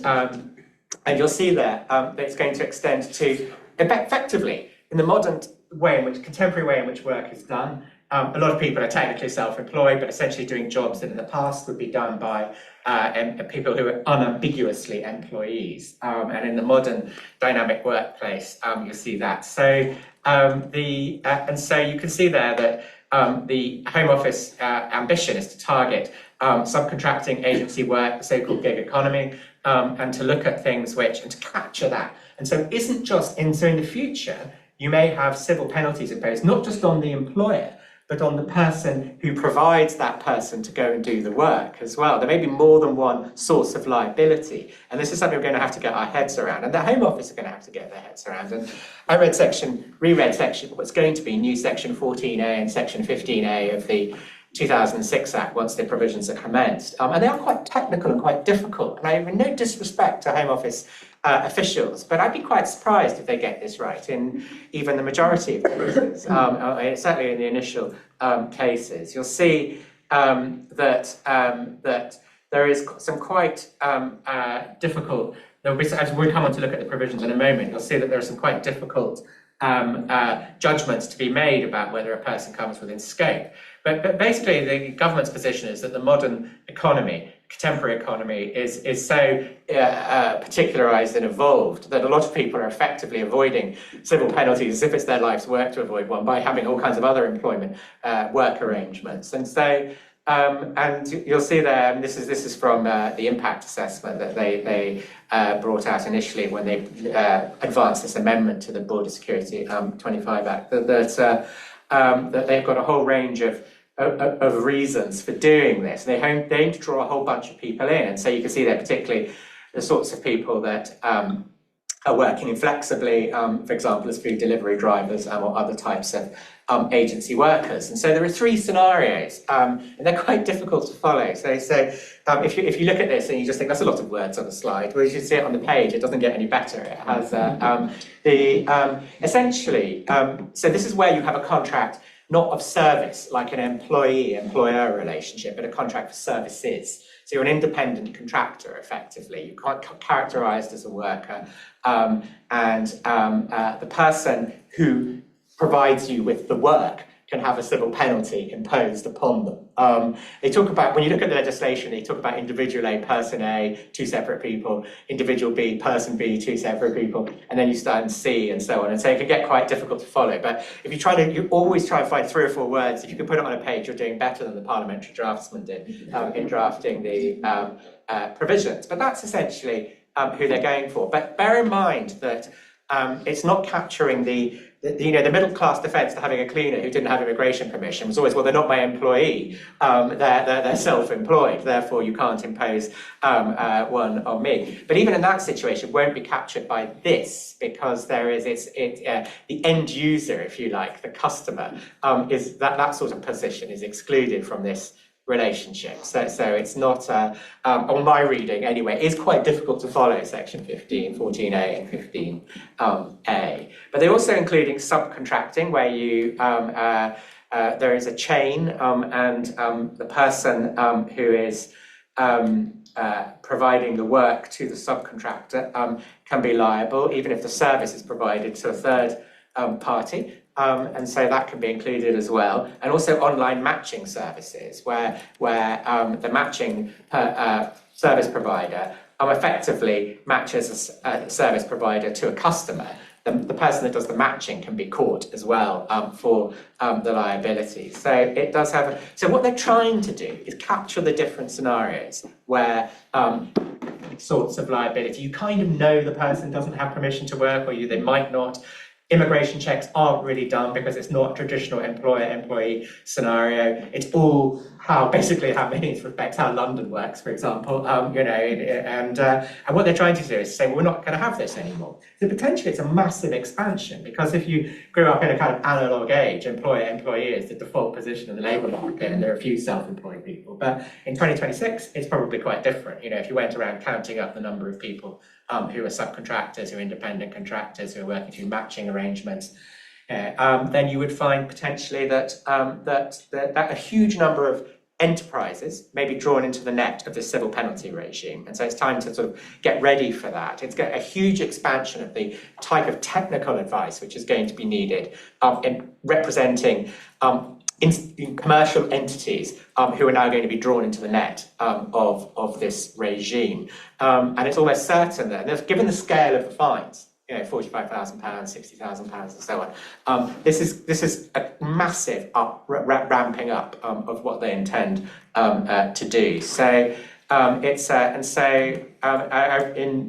you'll see there that it's going to extend to effectively in the modern contemporary way in which work is done. A lot of people are technically self-employed, but essentially doing jobs that in the past would be done by people who are unambiguously employees. And in the modern dynamic workplace, you'll see that. So and so you can see there that the Home Office ambition is to target subcontracting agency work, the so-called gig economy, and to look at things and to capture that. And so it isn't just in the future, you may have civil penalties imposed, not just on the employer, but on the person who provides that person to go and do the work as well. There may be more than one source of liability. And this is something we're going to have to get our heads around. And the Home Office are going to have to get their heads around. And I reread section, what's going to be new section 14A and section 15A of the 2006 Act once the provisions are commenced. And they are quite technical and quite difficult. And I have no disrespect to Home Office officials, but I'd be quite surprised if they get this right in even the majority of cases, certainly in the initial cases. You'll see that there is some quite difficult, as we come on to look at the provisions in a moment, you'll see that there are some quite difficult judgments to be made about whether a person comes within scope. But basically, the government's position is that the modern economy, contemporary economy, is so particularised and evolved that a lot of people are effectively avoiding civil penalties as if it's their life's work to avoid one by having all kinds of other employment work arrangements. And so, and you'll see there, and this is from the impact assessment that they brought out initially when they advanced this amendment to the Border Security 25 Act, that they've got a whole range of reasons for doing this. They aim to draw a whole bunch of people in, and so you can see there particularly the sorts of people that are working inflexibly, for example, as food delivery drivers or other types of agency workers. And so there are three scenarios, and they're quite difficult to follow. So if you look at this and you just think that's a lot of words on a slide, well, you should see it on the page. It doesn't get any better. It has essentially. So this is where you have a contract not of service, like an employee-employer relationship, but a contract for services. So you're an independent contractor, effectively. You can't characterised as a worker, and the person who provides you with the work can have a civil penalty imposed upon them. They talk about, when you look at the legislation, they talk about individual A, person A, two separate people, individual B, person B, two separate people, and then you start in C and so on. And so it can get quite difficult to follow. But if you always try and find 3 or 4 words, if you can put it on a page, you're doing better than the parliamentary draftsman did in drafting the provisions. But that's essentially who they're going for. But bear in mind that it's not capturing the middle class defence to having a cleaner who didn't have immigration permission was always, well, they're not my employee, they're self-employed, therefore you can't impose one on me. But even in that situation, it won't be captured by this, because there is the end user, if you like, the customer, is that sort of position is excluded from this relationship. So it's not, on my reading anyway, it is quite difficult to follow section 15, 14A and 15A. But they're also including subcontracting, where you there is a chain and the person who is providing the work to the subcontractor can be liable, even if the service is provided to a third party. And so that can be included as well. And also online matching services, where the matching service provider effectively matches a service provider to a customer. The person that does the matching can be caught as well for the liability. So it does have. So what they're trying to do is capture the different scenarios where sorts of liability. You kind of know the person doesn't have permission to work, or they might not. Immigration checks aren't really done because it's not a traditional employer-employee scenario. It's all how many respects how London works, for example. And what they're trying to do is say, well, we're not going to have this anymore. So potentially it's a massive expansion, because if you grew up in a kind of analog age, employer-employee is the default position in the labour market, and there are a few self-employed people. But in 2026, it's probably quite different. If you went around counting up the number of people who are subcontractors, who are independent contractors, who are working through matching arrangements, then you would find potentially that a huge number of enterprises may be drawn into the net of the civil penalty regime. And so it's time to sort of get ready for that. It's got a huge expansion of the type of technical advice which is going to be needed in representing in commercial entities who are now going to be drawn into the net of this regime. And it's almost certain that, given the scale of the fines, £45,000, £60,000 and so on, this is a massive ramping up of what they intend to do. So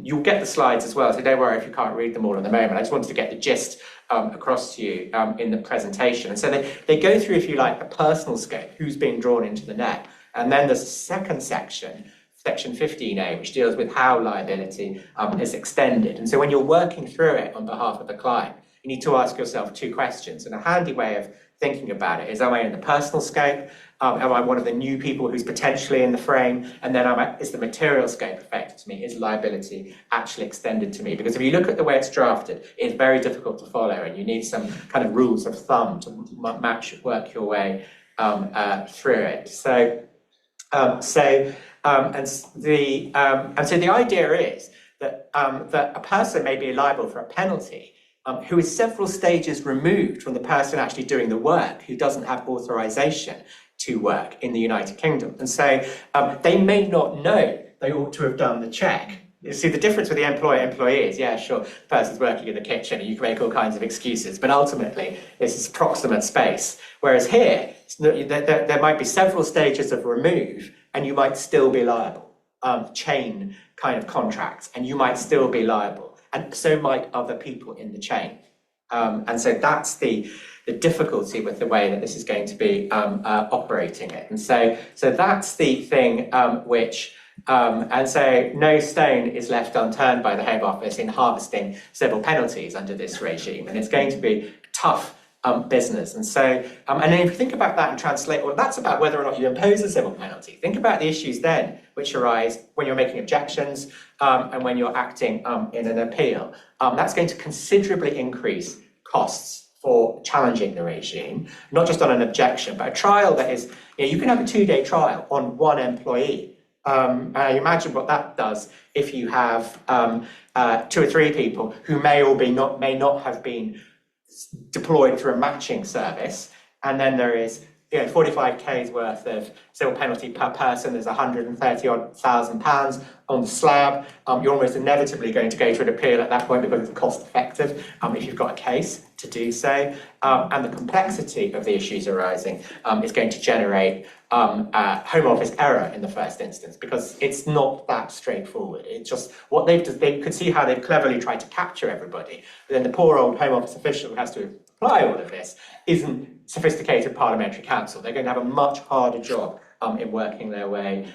you'll get the slides as well, so don't worry if you can't read them all at the moment. I just wanted to get the gist across to you in the presentation. And so they go through, if you like, the personal scope, who's being drawn into the net. And then there's a second section, Section 15A, which deals with how liability is extended. And so when you're working through it on behalf of the client, you need to ask yourself two questions. And a handy way of thinking about it is, am I in the personal scope? Am I one of the new people who's potentially in the frame? And then is the material scope affected to me? Is liability actually extended to me? Because if you look at the way it's drafted, it's very difficult to follow, and you need some kind of rules of thumb to work your way through it. So the idea is that a person may be liable for a penalty who is several stages removed from the person actually doing the work, who doesn't have authorization to work in the United Kingdom. And so they may not know they ought to have done the check. You see, the difference with the employee is, yeah, sure, the person's working in the kitchen and you can make all kinds of excuses, but ultimately this is proximate space. Whereas here, there might be several stages of remove and you might still be liable. Chain kind of contracts, and you might still be liable. And so might other people in the chain. And so that's the difficulty with the way that this is going to be operating it. And so that's the thing and so no stone is left unturned by the Home Office in harvesting civil penalties under this regime. And it's going to be tough business. And so, and then if you think about that and translate, well, that's about whether or not you impose a civil penalty. Think about the issues then which arise when you're making objections and when you're acting in an appeal. That's going to considerably increase costs for challenging the regime, not just on an objection, but a trial that is, you can have a 2-day trial on one employee. Imagine what that does if you have 2 or 3 people who may not have been deployed through a matching service, and then there is 45k's worth of civil penalty per person. There's £130,000 on the slab. You're almost inevitably going to go to an appeal at that point because it's cost effective if you've got a case to do so. And the complexity of the issues arising is going to generate Home Office error in the first instance, because it's not that straightforward. It's just what they could see how they've cleverly tried to capture everybody, but then the poor old Home Office official who has to apply all of this isn't sophisticated parliamentary counsel. They're going to have a much harder job in working their way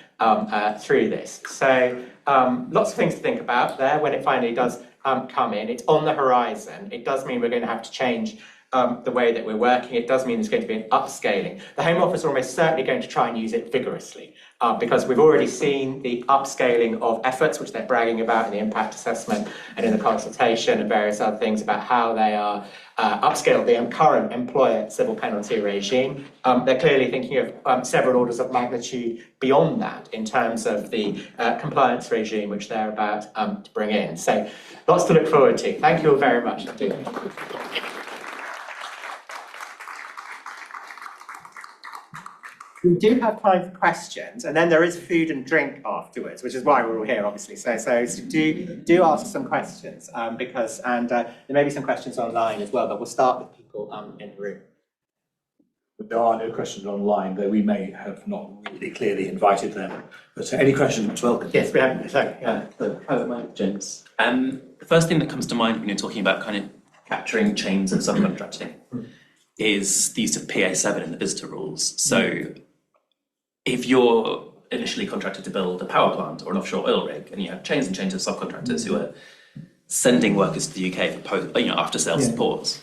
through this. So lots of things to think about there when it finally does come in. It's on the horizon. It does mean we're going to have to change the way that we're working. It does mean there's going to be an upscaling. The Home Office are almost certainly going to try and use it vigorously because we've already seen the upscaling of efforts, which they're bragging about in the impact assessment and in the consultation and various other things about how they are upscaled the current employer civil penalty regime. They're clearly thinking of several orders of magnitude beyond that in terms of the compliance regime which they're about to bring in. So lots to look forward to. Thank you all very much. We do have time for questions, and then there is food and drink afterwards, which is why we're all here, obviously. So do ask some questions, because there may be some questions online as well, but we'll start with people in the room. But there are no questions online, though we may have not really clearly invited them. But any questions, welcome. Yes, we have. Sorry, James. The first thing that comes to mind when you're talking about kind of capturing chains of subcontracting is the use of PA7 in the visitor rules. So if you're initially contracted to build a power plant or an offshore oil rig, and you have chains and chains of subcontractors who are sending workers to the UK for after sales supports,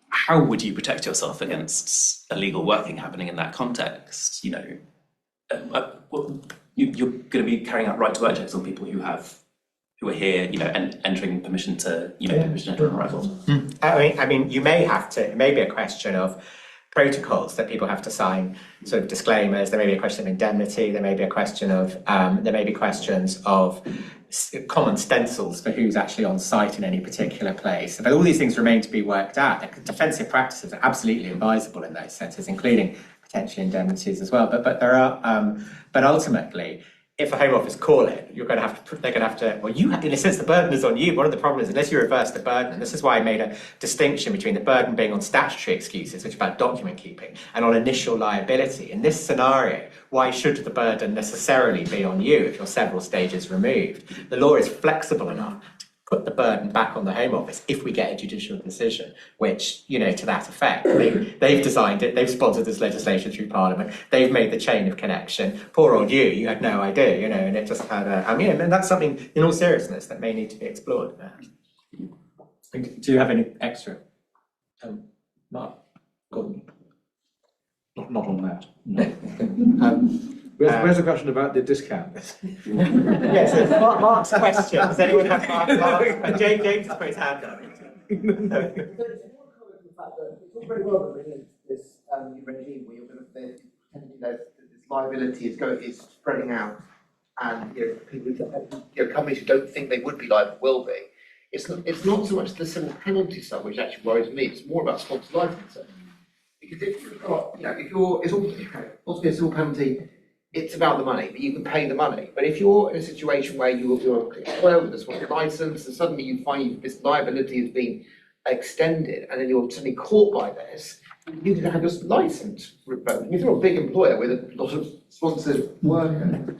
how would you protect yourself against illegal working happening in that context? You're going to be carrying out right to work checks on people who are here, and entering permission to, permission to enter on arrival. I mean, you may have to. It may be a question of protocols that people have to sign, sort of disclaimers. There may be a question of indemnity. There may be a question of questions of common stencils for who's actually on site in any particular place. But all these things remain to be worked out. Defensive practices are absolutely advisable in those senses, including potential indemnities as well. But there are. But ultimately, if a Home Office call it, they're going to have to, well, in a sense, the burden is on you. One of the problems is, unless you reverse the burden, and this is why I made a distinction between the burden being on statutory excuses, which is about document keeping, and on initial liability. In this scenario, why should the burden necessarily be on you if you're several stages removed? The law is flexible enough to put the burden back on the Home Office if we get a judicial decision, which, to that effect, they've designed it, they've sponsored this legislation through Parliament, they've made the chain of connection. Poor old you had no idea, and it just had and that's something, in all seriousness, that may need to be explored. Do you have any extra? Mark? Gordon? Not on that. No. Where's the question about the discount? Yes, it's Mark's question. Does anyone have Mark's? James has put his hand up. It's all very well that in this new regime where you're going to this liability is spreading out, and companies who don't think they would be liable will be. It's not so much the civil penalty stuff which actually worries me. It's more about sponsor licensing, because if you've got it's all a civil penalty. It's about the money, but you can pay the money. But if you're in a situation where you're an employer with a sponsor license, and suddenly you find this liability is being extended, and then you're suddenly caught by this, you can have your license revoked. If you're a big employer with a lot of sponsored workers,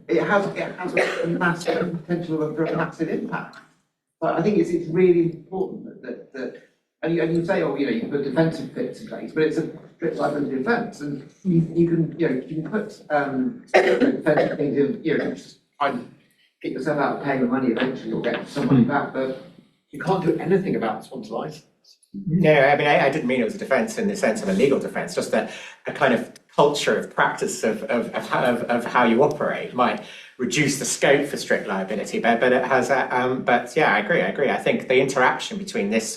it has a massive potential of a massive impact. But I think it's really important that and you say, you put defensive bits in place, but it's a strict liability defence, and you can put defensive things in, just try and get yourself out of paying the money eventually, or get some money back, but you can't do anything about the sponsor licence. No, I mean, I didn't mean it was a defence in the sense of a legal defence, just a kind of culture of practice of how you operate might reduce the scope for strict liability, but it has but yeah, I agree. I think the interaction between these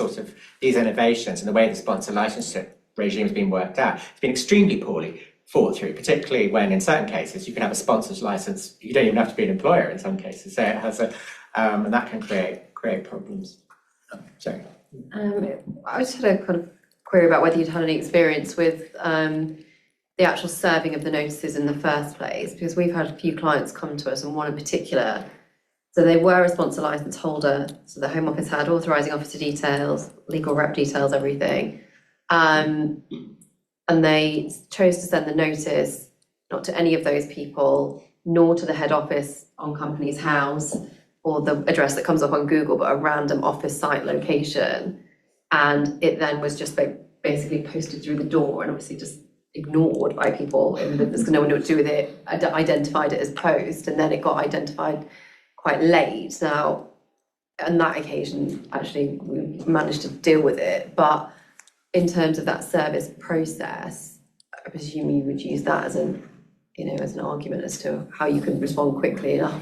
innovations and the way the sponsor licensing regime has been worked out has been extremely poorly thought through, particularly when in certain cases you can have a sponsor's license, you don't even have to be an employer in some cases, so it has and that can create problems. Sorry. I just had a kind of query about whether you'd had any experience with the actual serving of the notices in the first place, because we've had a few clients come to us, and one in particular, so they were a sponsor license holder, so the Home Office had authorising officer details, legal rep details, everything, and they chose to send the notice not to any of those people, nor to the head office on Companies House, or the address that comes up on Google, but a random office site location. And it then was just basically posted through the door, and obviously just ignored by people, and there's no one knew what to do with it, identified it as post, and then it got identified quite late. Now, on that occasion, actually, we managed to deal with it, but in terms of that service process, I presume you would use that as an argument as to how you can respond quickly enough.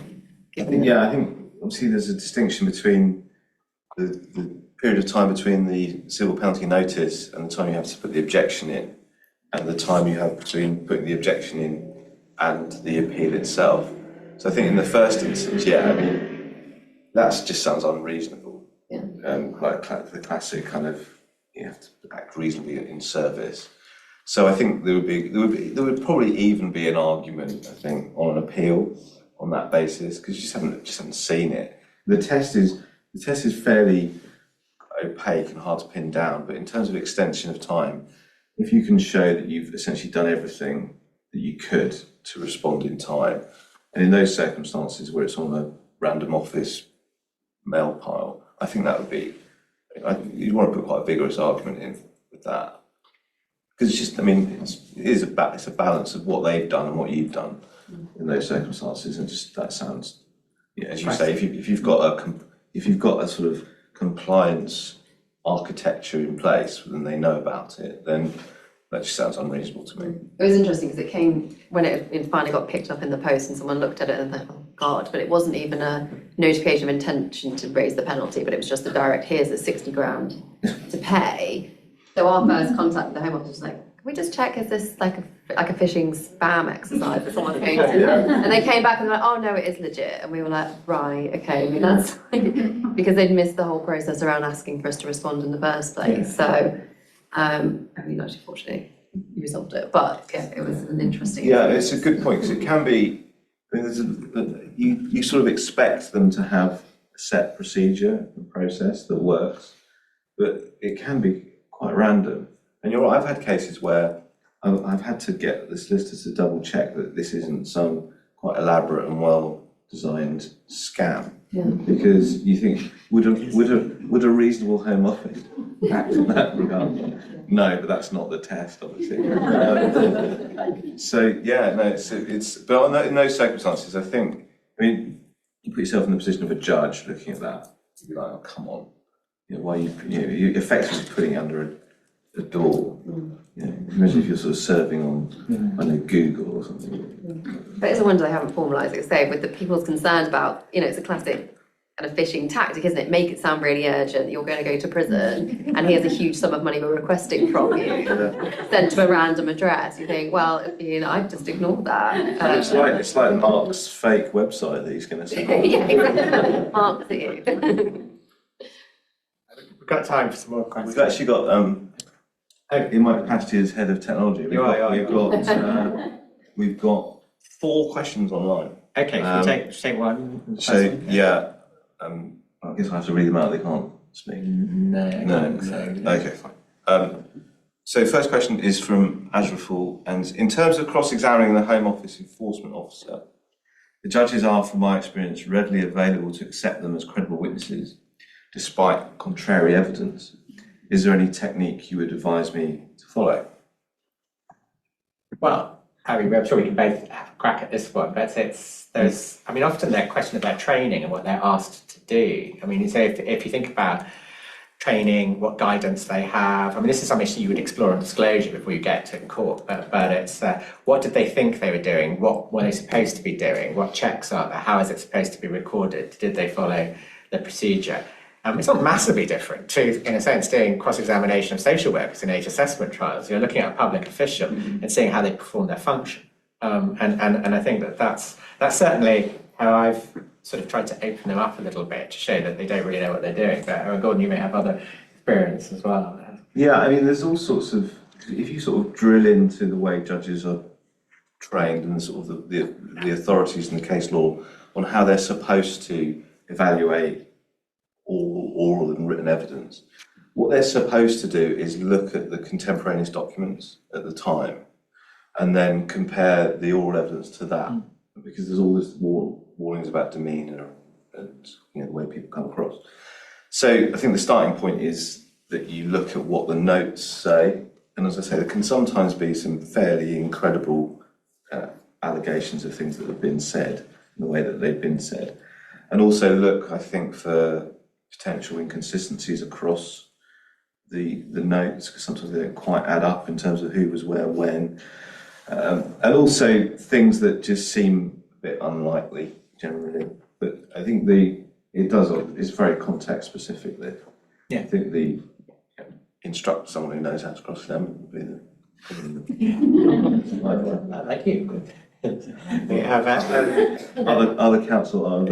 I think obviously there's a distinction between the period of time between the civil penalty notice and the time you have to put the objection in, and the time you have between putting the objection in and the appeal itself. So I think in the first instance, that just sounds unreasonable. Yeah. Like the classic kind of, you have to act reasonably in service. So I think there would probably even be an argument, I think, on an appeal on that basis, because you just haven't seen it. The test is fairly opaque and hard to pin down, but in terms of extension of time, if you can show that you've essentially done everything that you could to respond in time, and in those circumstances where it's on a random office mail pile, I think that would be, you'd want to put quite a vigorous argument in with that. Because it's just, it's a balance of what they've done and what you've done in those circumstances, and just that sounds, as you say, if you've got a sort of compliance architecture in place, then they know about it, then that just sounds unreasonable to me. It was interesting because it came when it finally got picked up in the post, and someone looked at it and thought, oh God, but it wasn't even a notification of intention to raise the penalty, but it was just a direct, here's the 60 grand to pay. So our first contact with the Home Office was like, can we just check, is this like a phishing spam exercise that someone's going to do? And they came back and were like, oh no, it is legit. And we were like, right, okay, I mean, that's because they'd missed the whole process around asking for us to respond in the first place. So, actually, fortunately, we resolved it. But yeah, it was an interesting. Yeah, it's a good point, because it can be, you sort of expect them to have a set procedure and process that works, but it can be quite random. And you're right, I've had cases where I've had to get the solicitors to double check that this isn't some quite elaborate and well designed scam. Because you think, would a reasonable Home Office act in that regard? No, but that's not the test, obviously. So yeah, no, it's but in those circumstances, I think, I mean, you put yourself in the position of a judge looking at that, you'd be like, oh, come on, why you're effectively putting it under a door. Imagine if you're sort of serving on, I know, Google or something. But it's a wonder they haven't formalised it, say, with the people's concerned about, it's a classic kind of phishing tactic, isn't it? Make it sound really urgent, you're going to go to prison, and here's a huge sum of money we're requesting from you, sent to a random address. You think, well, I've just ignored that. It's like Mark's fake website that he's going to send. Yeah, exactly. Mark to you. We've got time for some more questions. We've actually got, in my capacity as head of technology, we've got 4 questions online. Okay, take one. So yeah, I guess I have to read them out. They can't speak. No. Okay, fine. So first question is from Ashraful, and in terms of cross-examining the Home Office enforcement officer, the judges are, from my experience, readily available to accept them as credible witnesses, despite contrary evidence. Is there any technique you would advise me to follow? Well, I'm sure we can both have a crack at this one, but often they're a question of their training and what they're asked to do. I mean, so if you think about training, what guidance they have, this is something you would explore on disclosure before you get to court, but it's what did they think they were doing? What were they supposed to be doing? What checks are there? How is it supposed to be recorded? Did they follow the procedure? It's not massively different to, in a sense, doing cross-examination of social workers in age assessment trials. You're looking at a public official and seeing how they perform their function. And I think that's certainly how I've sort of tried to open them up a little bit to show that they don't really know what they're doing. But Gordon, you may have other experience as well. Yeah, there's all sorts of, if you sort of drill into the way judges are trained and sort of the authorities in the case law on how they're supposed to evaluate all oral and written evidence. What they're supposed to do is look at the contemporaneous documents at the time and then compare the oral evidence to that, because there's all this warnings about demeanour and the way people come across. So I think the starting point is that you look at what the notes say, and as I say, there can sometimes be some fairly incredible allegations of things that have been said in the way that they've been said, and also look, I think, for potential inconsistencies across the notes, because sometimes they don't quite add up in terms of who was where when, and also things that just seem a bit unlikely generally. But I think it's very context specific. I think instruct someone who knows how to cross-examine would be Like you. We have other counsel are.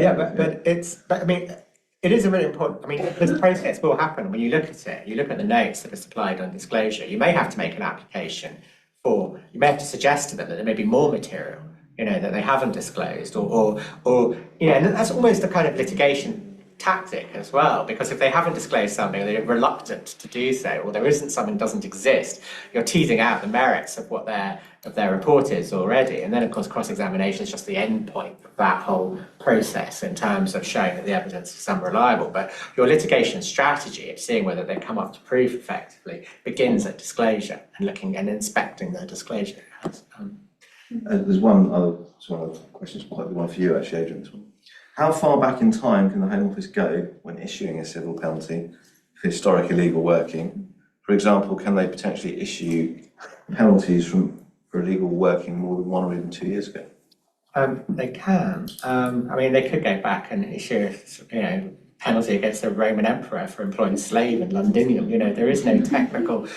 It is a really important, this process will happen when you look at it. You look at the notes that are supplied on disclosure. You may have to make an application you may have to suggest to them that there may be more material, that they haven't disclosed, or and that's almost a kind of litigation tactic as well, because if they haven't disclosed something, they're reluctant to do so, or there isn't something doesn't exist, you're teasing out the merits of what their report is already. And then, of course, cross-examination is just the end point of that whole process in terms of showing that the evidence is unreliable. But your litigation strategy of seeing whether they come up to proof effectively begins at disclosure and looking and inspecting the disclosure. There's one other question, it's quite a good one for you actually, Adrian, this one. How far back in time can the Home Office go when issuing a civil penalty for historic illegal working? For example, can they potentially issue penalties for illegal working more than 1 or even 2 years ago? They can. They could go back and issue, penalty against the Roman emperor for employing slave in Londinium. There is no technical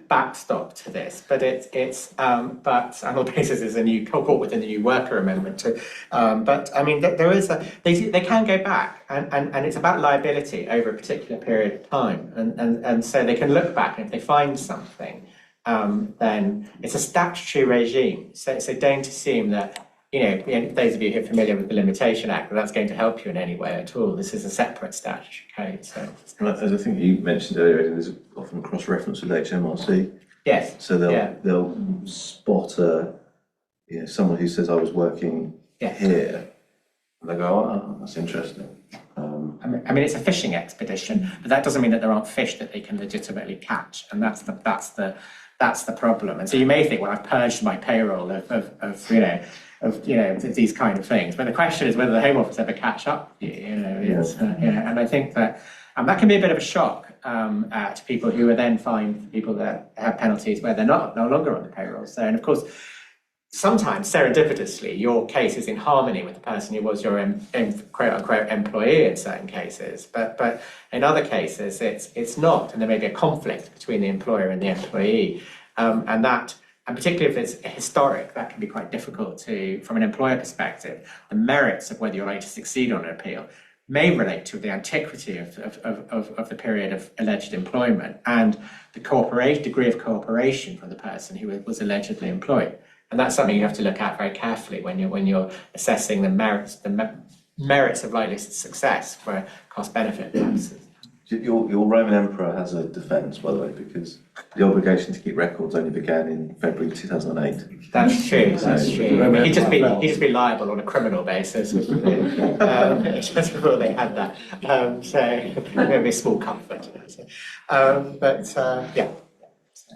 backstop to this, but but on the basis is a new court within the new worker amendment too. There is they can go back, and it's about liability over a particular period of time, and so they can look back, and if they find something, then it's a statutory regime. So don't assume that. Those of you who are familiar with the Limitation Act, that's going to help you in any way at all. This is a separate statutory code. So, as I think you mentioned earlier, there's often cross-reference with HMRC. Yes. So they'll spot someone who says I was working here, And they go, oh, that's interesting. I mean, it's a fishing expedition, but that doesn't mean that there aren't fish that they can legitimately catch, and that's the problem. And so you may think, well, I've purged my payroll of these kind of things, but the question is whether the Home Office ever catch up. And I think that that can be a bit of a shock to people who are then fined people that have penalties where they're no longer on the payroll. So, and of course, sometimes serendipitously, your case is in harmony with the person who was your quote unquote employee in certain cases, but in other cases it's not, and there may be a conflict between the employer and the employee, and particularly if it's historic, that can be quite difficult from an employer perspective. The merits of whether you're likely to succeed on an appeal may relate to the antiquity of the period of alleged employment and the degree of cooperation from the person who was allegedly employed. And that's something you have to look at very carefully when you're assessing the merits of likely success for cost-benefit purposes. Your Roman emperor has a defence, by the way, because the obligation to keep records only began in February 2008. That's true. That's true. I mean, he'd just be liable on a criminal basis just before they had that. So maybe a small comfort. Yeah.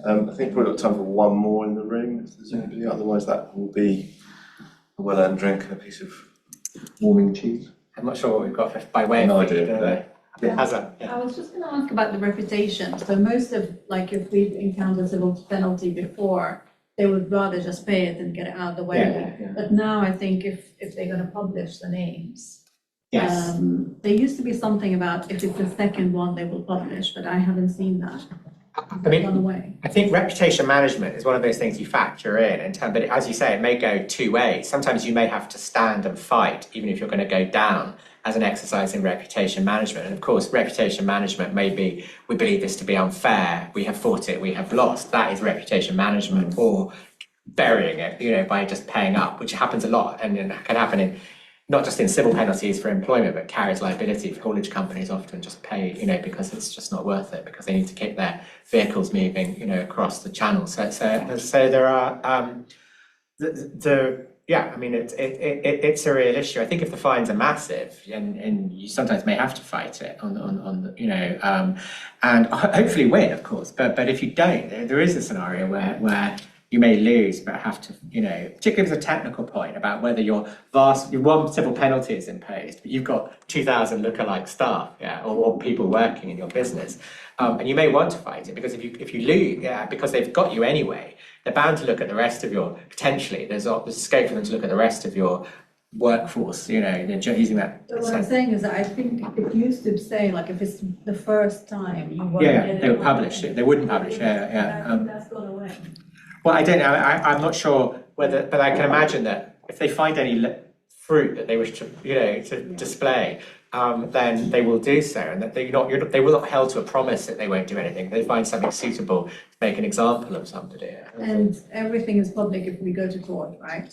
I think we've got time for one more in the room, if there's anybody. Otherwise, that will be a well-earned drink and a piece of warming cheese. I'm not sure what we've got by way of No idea. I was just going to ask about the reputation. So most of, like, if we've encountered civil penalty before, they would rather just pay it and get it out of the way. Yeah. But now I think if they're going to publish the names, Yes. there used to be something about if it's the second one they will publish, but I haven't seen that. I mean, Gone away. I think reputation management is one of those things you factor in terms, but as you say, it may go two ways. Sometimes you may have to stand and fight, even if you're going to go down, as an exercise in reputation management. And of course, reputation management may be, we believe this to be unfair, we have fought it, we have lost. That is reputation management, or burying it, by just paying up, which happens a lot, and can happen in not just in civil penalties for employment, but carries liability. Haulage companies often just pay, because it's just not worth it, because they need to keep their vehicles moving, across the channel. So there are yeah, I mean, it's a real issue. I think if the fines are massive, and you sometimes may have to fight it and hopefully win, of course. But if you don't, there is a scenario where you may lose, but have to, particularly as a technical point about whether your one civil penalty is imposed, but you've got 2,000 lookalike staff, or people working in your business, and you may want to fight it because if you lose, because they've got you anyway, they're bound to look at the rest of your, potentially, there's scope for them to look at the rest of your workforce, they're using that. So what I'm saying is that I think it used to say, like, if it's the first time you won't get it. They would publish it. They wouldn't publish it. I think that's gone away. Well, I don't know. I'm not sure whether, but I can imagine that if they find any fruit that they wish to, to display, then they will do so, and that they will not held to a promise that they won't do anything. They find something suitable to make an example of somebody. And everything is public if we go to court, right?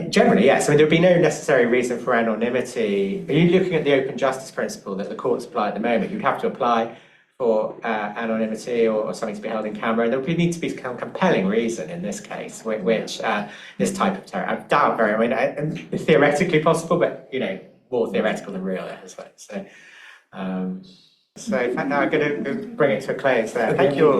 Generally, yes. I mean, there would be no necessary reason for anonymity. Are you looking at the open justice principle that the courts apply at the moment? You'd have to apply for anonymity or something to be held in camera. There would need to be some compelling reason in this case, which this type of terror, I doubt it's theoretically possible, but more theoretical than real, I suppose. So in fact, now I'm going to bring it to a close there. Thank you all.